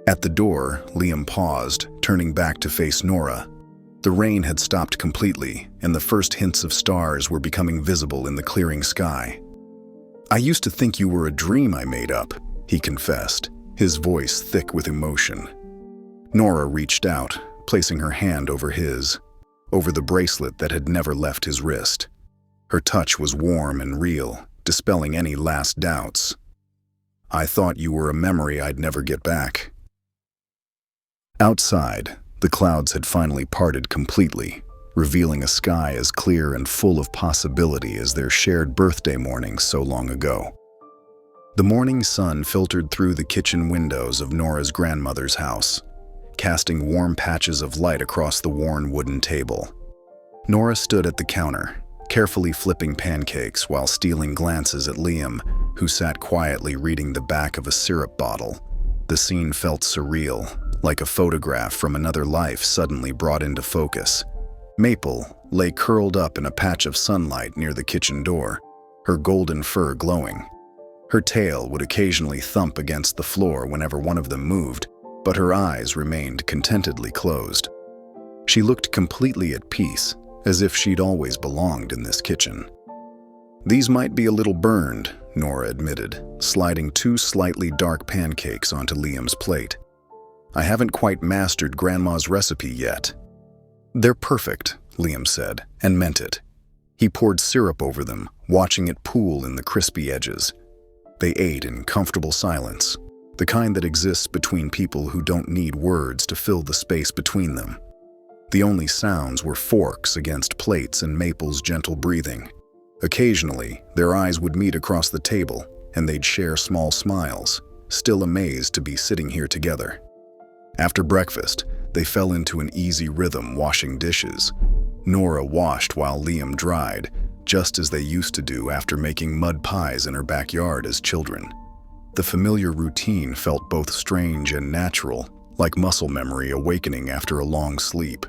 At the door, Liam paused, turning back to face Nora. The rain had stopped completely, and the first hints of stars were becoming visible in the clearing sky. "I used to think you were a dream I made up," he confessed, his voice thick with emotion. Nora reached out, placing her hand over his, over the bracelet that had never left his wrist. Her touch was warm and real, dispelling any last doubts. "I thought you were a memory I'd never get back." Outside, the clouds had finally parted completely, revealing a sky as clear and full of possibility as their shared birthday morning so long ago. The morning sun filtered through the kitchen windows of Nora's grandmother's house, casting warm patches of light across the worn wooden table. Nora stood at the counter, carefully flipping pancakes while stealing glances at Liam, who sat quietly reading the back of a syrup bottle. The scene felt surreal, like a photograph from another life suddenly brought into focus. Maple lay curled up in a patch of sunlight near the kitchen door, her golden fur glowing. Her tail would occasionally thump against the floor whenever one of them moved, but her eyes remained contentedly closed. She looked completely at peace, as if she'd always belonged in this kitchen. "These might be a little burned," Nora admitted, sliding 2 slightly dark pancakes onto Liam's plate. "I haven't quite mastered Grandma's recipe yet." "They're perfect," Liam said, and meant it. He poured syrup over them, watching it pool in the crispy edges. They ate in comfortable silence, the kind that exists between people who don't need words to fill the space between them. The only sounds were forks against plates and Maple's gentle breathing. Occasionally, their eyes would meet across the table, and they'd share small smiles, still amazed to be sitting here together. After breakfast, they fell into an easy rhythm washing dishes. Nora washed while Liam dried, just as they used to do after making mud pies in her backyard as children. The familiar routine felt both strange and natural, like muscle memory awakening after a long sleep.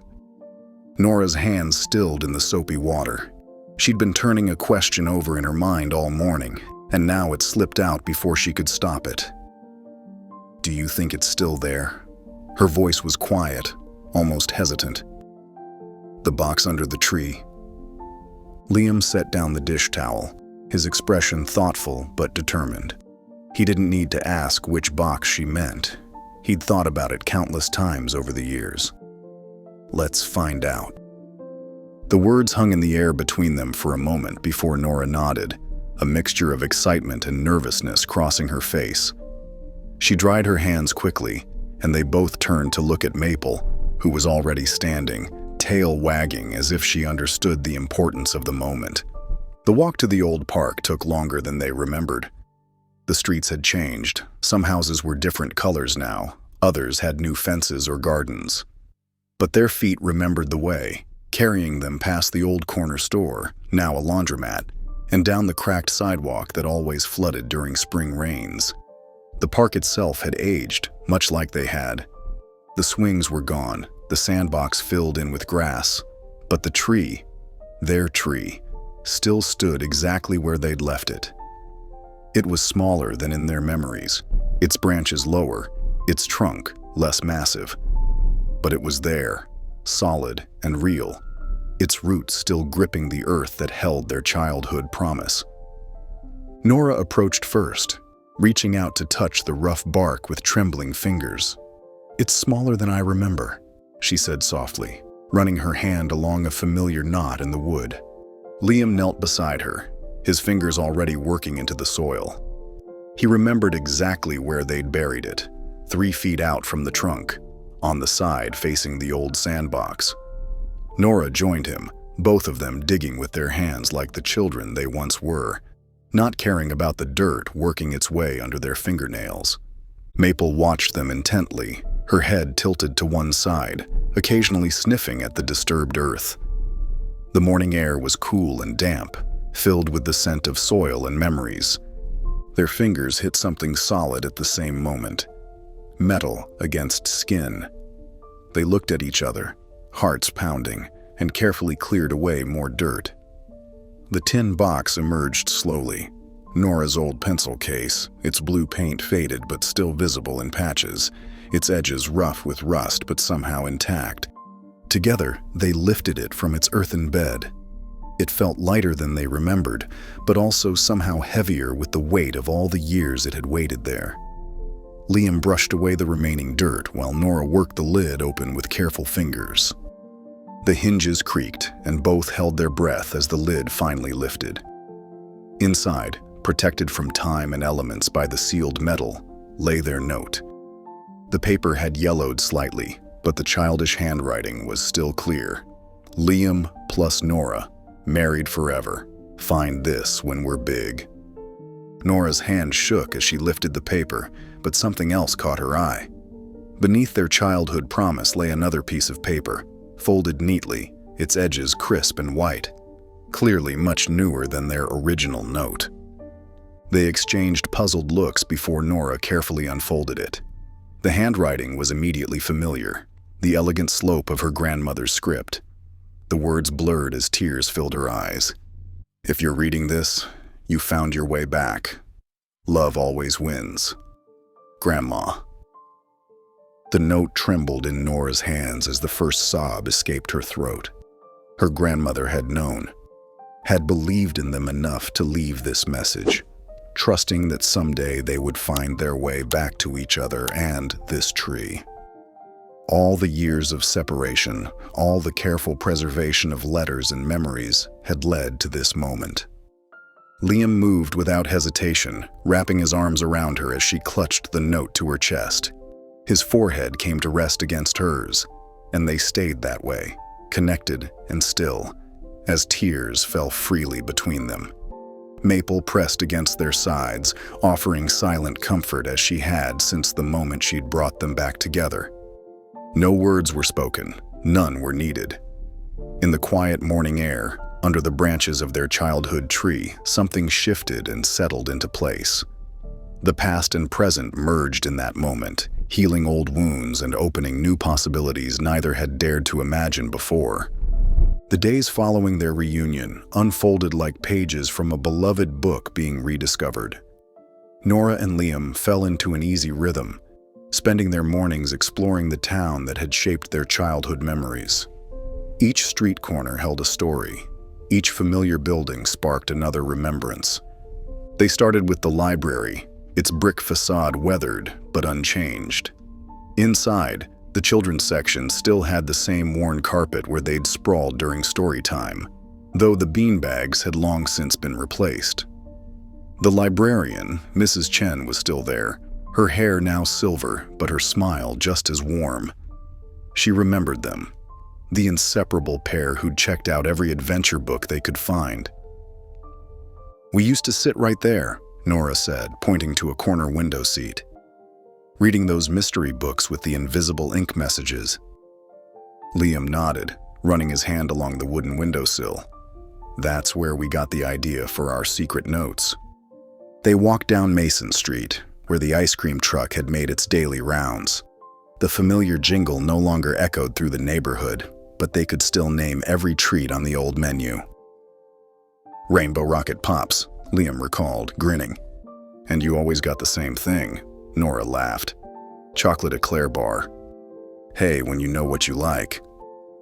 Nora's hands stilled in the soapy water. She'd been turning a question over in her mind all morning, and now it slipped out before she could stop it. "Do you think it's still there?" Her voice was quiet, almost hesitant. "The box under the tree." Liam set down the dish towel, his expression thoughtful but determined. He didn't need to ask which box she meant. He'd thought about it countless times over the years. "Let's find out." The words hung in the air between them for a moment before Nora nodded, a mixture of excitement and nervousness crossing her face. She dried her hands quickly, and they both turned to look at Maple, who was already standing, tail wagging as if she understood the importance of the moment. The walk to the old park took longer than they remembered. The streets had changed. Some houses were different colors now, others had new fences or gardens. But their feet remembered the way, carrying them past the old corner store, now a laundromat, and down the cracked sidewalk that always flooded during spring rains. The park itself had aged, much like they had. The swings were gone, the sandbox filled in with grass, but the tree, their tree, still stood exactly where they'd left it. It was smaller than in their memories, its branches lower, its trunk less massive. But it was there, solid and real, its roots still gripping the earth that held their childhood promise. Nora approached first, reaching out to touch the rough bark with trembling fingers. "It's smaller than I remember," she said softly, running her hand along a familiar knot in the wood. Liam knelt beside her, his fingers already working into the soil. He remembered exactly where they'd buried it, 3 feet out from the trunk, on the side facing the old sandbox. Nora joined him, both of them digging with their hands like the children they once were, not caring about the dirt working its way under their fingernails. Maple watched them intently, her head tilted to one side, occasionally sniffing at the disturbed earth. The morning air was cool and damp, filled with the scent of soil and memories. Their fingers hit something solid at the same moment. Metal against skin. They looked at each other, hearts pounding, and carefully cleared away more dirt. The tin box emerged slowly. Nora's old pencil case, its blue paint faded but still visible in patches, its edges rough with rust but somehow intact. Together, they lifted it from its earthen bed. It felt lighter than they remembered, but also somehow heavier with the weight of all the years it had waited there. Liam brushed away the remaining dirt while Nora worked the lid open with careful fingers. The hinges creaked, and both held their breath as the lid finally lifted. Inside, protected from time and elements by the sealed metal, lay their note. The paper had yellowed slightly, but the childish handwriting was still clear. Liam plus Nora, married forever. Find this when we're big. Nora's hand shook as she lifted the paper, but something else caught her eye. Beneath their childhood promise lay another piece of paper, folded neatly, its edges crisp and white, clearly much newer than their original note. They exchanged puzzled looks before Nora carefully unfolded it. The handwriting was immediately familiar, the elegant slope of her grandmother's script. The words blurred as tears filled her eyes. "If you're reading this, you found your way back. Love always wins. Grandma. The note trembled in Nora's hands as the first sob escaped her throat. Her grandmother had known, had believed in them enough to leave this message, trusting that someday they would find their way back to each other and this tree. All the years of separation, all the careful preservation of letters and memories had led to this moment. Liam moved without hesitation, wrapping his arms around her as she clutched the note to her chest. His forehead came to rest against hers, and they stayed that way, connected and still, as tears fell freely between them. Maple pressed against their sides, offering silent comfort as she had since the moment she'd brought them back together. No words were spoken, none were needed. In the quiet morning air, under the branches of their childhood tree, something shifted and settled into place. The past and present merged in that moment, healing old wounds and opening new possibilities neither had dared to imagine before. The days following their reunion unfolded like pages from a beloved book being rediscovered. Nora and Liam fell into an easy rhythm, spending their mornings exploring the town that had shaped their childhood memories. Each street corner held a story. Each familiar building sparked another remembrance. They started with the library, its brick facade weathered but unchanged. Inside, the children's section still had the same worn carpet where they'd sprawled during story time, though the beanbags had long since been replaced. The librarian, Mrs. Chen, was still there, her hair now silver, but her smile just as warm. She remembered them, the inseparable pair who'd checked out every adventure book they could find. "We used to sit right there," Nora said, pointing to a corner window seat, reading those mystery books with the invisible ink messages. Liam nodded, running his hand along the wooden windowsill. "That's where we got the idea for our secret notes." They walked down Mason Street, where the ice cream truck had made its daily rounds. The familiar jingle no longer echoed through the neighborhood, but they could still name every treat on the old menu. "Rainbow Rocket Pops," Liam recalled, grinning. "And you always got the same thing," Nora laughed. "Chocolate eclair bar." "Hey, when you know what you like."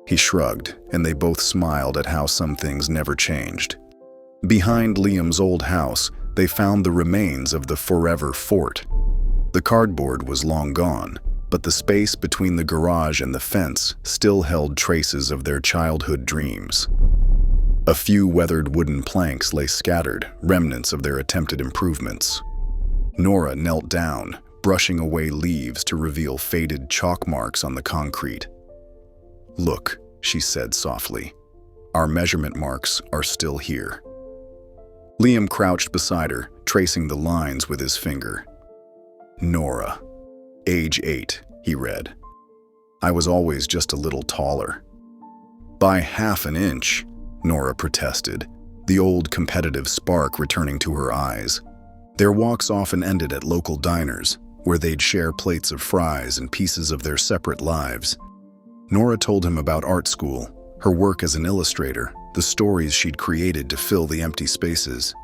He shrugged, and they both smiled at how some things never changed. Behind Liam's old house, they found the remains of the Forever Fort. The cardboard was long gone, but the space between the garage and the fence still held traces of their childhood dreams. A few weathered wooden planks lay scattered, remnants of their attempted improvements. Nora knelt down, brushing away leaves to reveal faded chalk marks on the concrete. "Look," she said softly, "our measurement marks are still here." Liam crouched beside her, tracing the lines with his finger. "Nora, age 8, he read. "I was always just a little taller." "By half an inch," Nora protested, the old competitive spark returning to her eyes. Their walks often ended at local diners, where they'd share plates of fries and pieces of their separate lives. Nora told him about art school, her work as an illustrator, the stories she'd created to fill the empty spaces.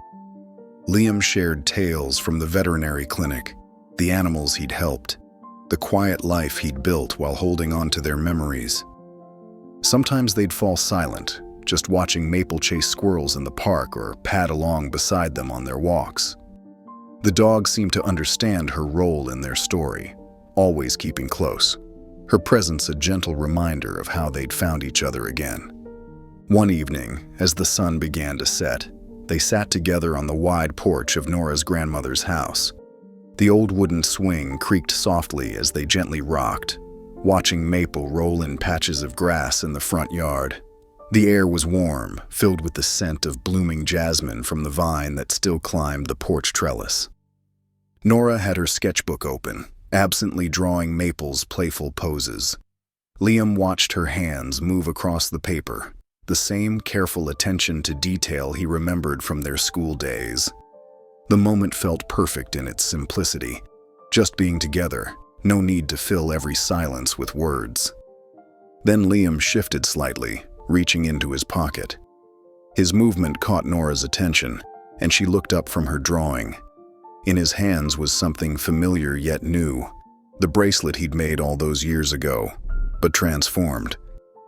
Liam shared tales from the veterinary clinic, the animals he'd helped, the quiet life he'd built while holding on to their memories. Sometimes they'd fall silent, just watching Maple chase squirrels in the park or pad along beside them on their walks. The dog seemed to understand her role in their story, always keeping close, her presence a gentle reminder of how they'd found each other again. One evening, as the sun began to set, they sat together on the wide porch of Nora's grandmother's house. The old wooden swing creaked softly as they gently rocked, watching Maple roll in patches of grass in the front yard. The air was warm, filled with the scent of blooming jasmine from the vine that still climbed the porch trellis. Nora had her sketchbook open, absently drawing Maple's playful poses. Liam watched her hands move across the paper, the same careful attention to detail he remembered from their school days. The moment felt perfect in its simplicity, just being together, no need to fill every silence with words. Then Liam shifted slightly, reaching into his pocket. His movement caught Nora's attention, and she looked up from her drawing. In his hands was something familiar yet new, the bracelet he'd made all those years ago, but transformed.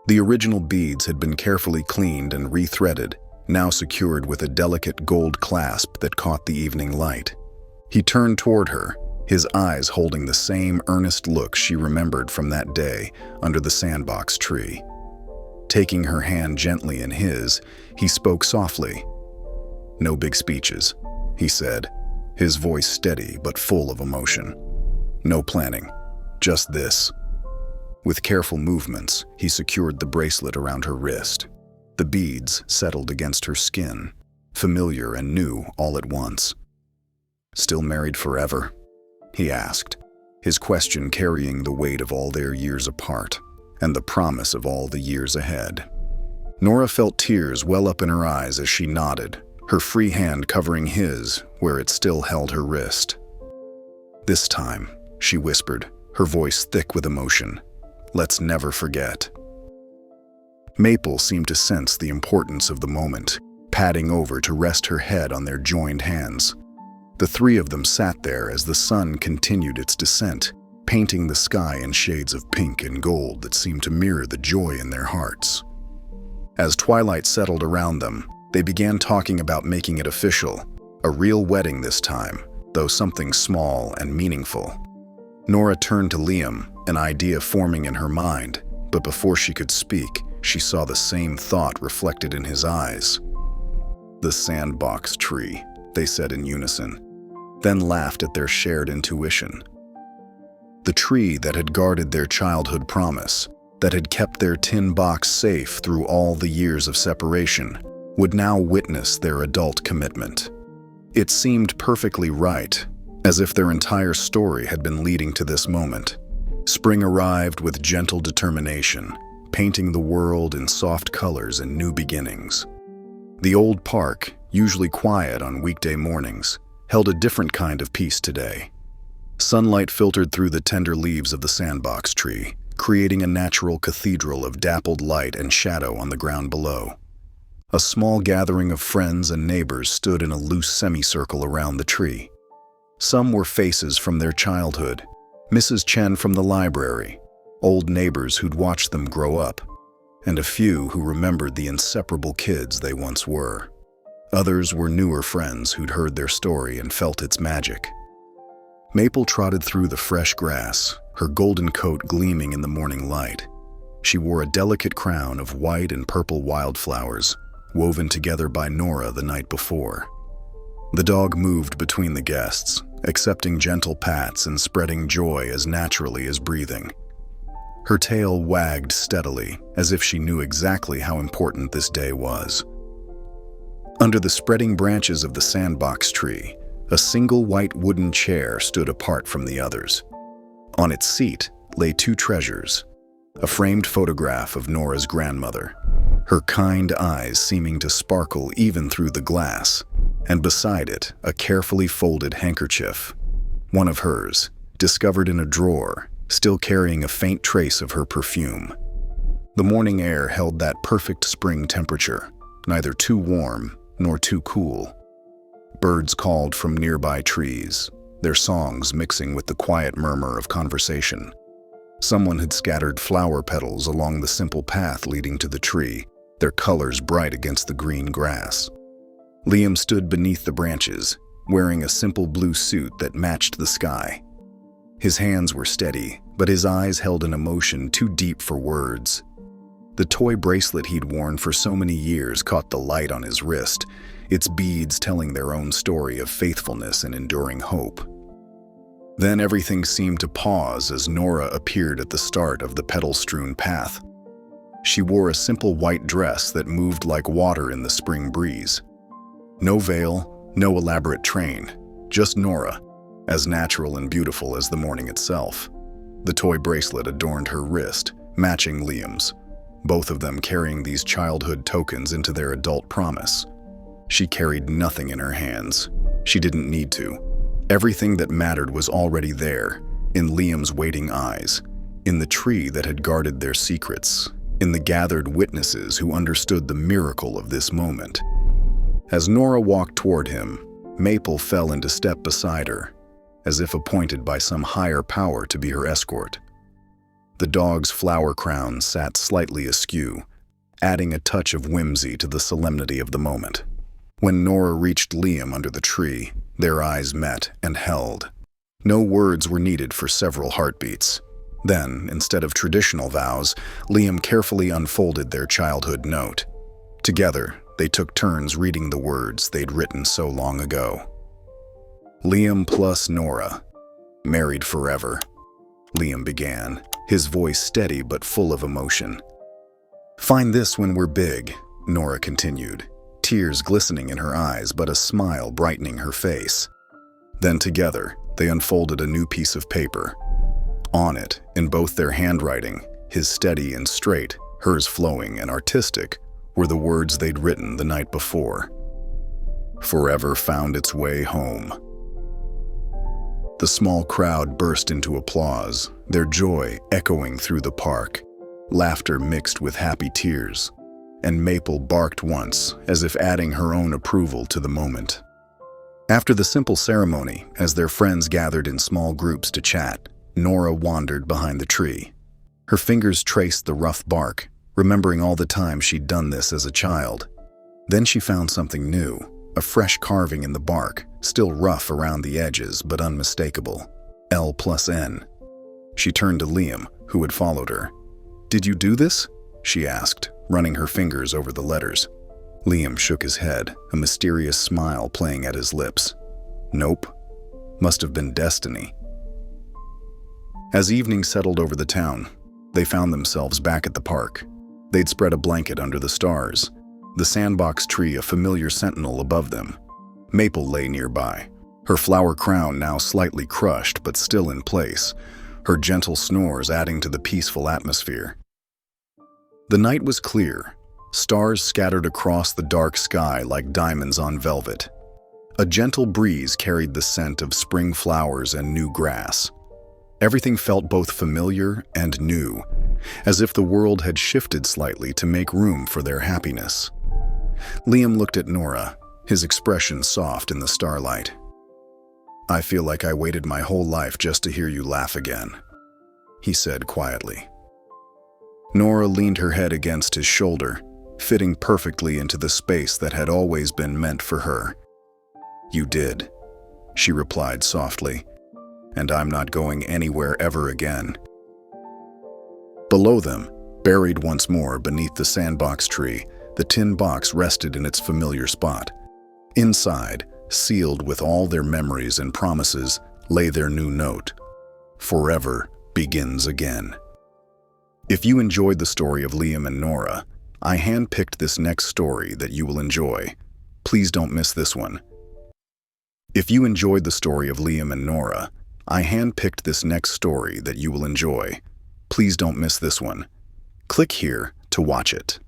The original beads had been carefully cleaned and rethreaded, now secured with a delicate gold clasp that caught the evening light. He turned toward her, his eyes holding the same earnest look she remembered from that day under the sandbox tree. Taking her hand gently in his, he spoke softly. "No big speeches," he said, his voice steady but full of emotion. "No planning, just this." With careful movements, he secured the bracelet around her wrist. The beads settled against her skin, familiar and new all at once. "Still married forever?" he asked, his question carrying the weight of all their years apart and the promise of all the years ahead. Nora felt tears well up in her eyes as she nodded, her free hand covering his where it still held her wrist. "This time," she whispered, her voice thick with emotion, "let's never forget." Maple seemed to sense the importance of the moment, padding over to rest her head on their joined hands. The three of them sat there as the sun continued its descent, painting the sky in shades of pink and gold that seemed to mirror the joy in their hearts. As twilight settled around them, they began talking about making it official, a real wedding this time, though something small and meaningful. Nora turned to Liam, an idea forming in her mind, but before she could speak, she saw the same thought reflected in his eyes. "The sandbox tree," they said in unison, then laughed at their shared intuition. The tree that had guarded their childhood promise, that had kept their tin box safe through all the years of separation, would now witness their adult commitment. It seemed perfectly right, as if their entire story had been leading to this moment. Spring arrived with gentle determination, painting the world in soft colors and new beginnings. The old park, usually quiet on weekday mornings, held a different kind of peace today. Sunlight filtered through the tender leaves of the sandbox tree, creating a natural cathedral of dappled light and shadow on the ground below. A small gathering of friends and neighbors stood in a loose semicircle around the tree. Some were faces from their childhood, Mrs. Chen from the library, old neighbors who'd watched them grow up, and a few who remembered the inseparable kids they once were. Others were newer friends who'd heard their story and felt its magic. Maple trotted through the fresh grass, her golden coat gleaming in the morning light. She wore a delicate crown of white and purple wildflowers, woven together by Nora the night before. The dog moved between the guests, accepting gentle pats and spreading joy as naturally as breathing. Her tail wagged steadily, as if she knew exactly how important this day was. Under the spreading branches of the sandbox tree, a single white wooden chair stood apart from the others. On its seat lay two treasures: a framed photograph of Nora's grandmother, her kind eyes seeming to sparkle even through the glass, and beside it, a carefully folded handkerchief, one of hers, discovered in a drawer, still carrying a faint trace of her perfume. The morning air held that perfect spring temperature, neither too warm nor too cool. Birds called from nearby trees, their songs mixing with the quiet murmur of conversation. Someone had scattered flower petals along the simple path leading to the tree, their colors bright against the green grass. Liam stood beneath the branches, wearing a simple blue suit that matched the sky. His hands were steady, but his eyes held an emotion too deep for words. The toy bracelet he'd worn for so many years caught the light on his wrist, its beads telling their own story of faithfulness and enduring hope. Then everything seemed to pause as Nora appeared at the start of the petal-strewn path. She wore a simple white dress that moved like water in the spring breeze. No veil, no elaborate train, just Nora, as natural and beautiful as the morning itself. The toy bracelet adorned her wrist, matching Liam's, both of them carrying these childhood tokens into their adult promise. She carried nothing in her hands. She didn't need to. Everything that mattered was already there, in Liam's waiting eyes, in the tree that had guarded their secrets, in the gathered witnesses who understood the miracle of this moment. As Nora walked toward him, Maple fell into step beside her, as if appointed by some higher power to be her escort. The dog's flower crown sat slightly askew, adding a touch of whimsy to the solemnity of the moment. When Nora reached Liam under the tree, their eyes met and held. No words were needed for several heartbeats. Then, instead of traditional vows, Liam carefully unfolded their childhood note. Together, they took turns reading the words they'd written so long ago. Liam plus Nora, married forever, Liam began, his voice steady but full of emotion. Find this when we're big, Nora continued, tears glistening in her eyes but a smile brightening her face. Then together, they unfolded a new piece of paper. On it, in both their handwriting, his steady and straight, hers flowing and artistic, were the words they'd written the night before. Forever found its way home. The small crowd burst into applause, their joy echoing through the park. Laughter mixed with happy tears, and Maple barked once, as if adding her own approval to the moment. After the simple ceremony, as their friends gathered in small groups to chat, Nora wandered behind the tree. Her fingers traced the rough bark, remembering all the time she'd done this as a child. Then she found something new, a fresh carving in the bark, still rough around the edges but unmistakable. L plus N. She turned to Liam, who had followed her. "Did you do this?" she asked, running her fingers over the letters. Liam shook his head, a mysterious smile playing at his lips. "Nope. Must have been destiny." As evening settled over the town, they found themselves back at the park. They'd spread a blanket under the stars, the sandbox tree a familiar sentinel above them. Maple lay nearby, her flower crown now slightly crushed but still in place, her gentle snores adding to the peaceful atmosphere. The night was clear, stars scattered across the dark sky like diamonds on velvet. A gentle breeze carried the scent of spring flowers and new grass. Everything felt both familiar and new, as if the world had shifted slightly to make room for their happiness. Liam looked at Nora, his expression soft in the starlight. "I feel like I waited my whole life just to hear you laugh again," he said quietly. Nora leaned her head against his shoulder, fitting perfectly into the space that had always been meant for her. "You did," she replied softly, "and I'm not going anywhere ever again." Below them, buried once more beneath the sandbox tree, the tin box rested in its familiar spot. Inside, sealed with all their memories and promises, lay their new note. Forever begins again. If you enjoyed the story of Liam and Nora, I handpicked this next story that you will enjoy. Please don't miss this one. If you enjoyed the story of Liam and Nora, I handpicked this next story that you will enjoy. Please don't miss this one. Click here to watch it.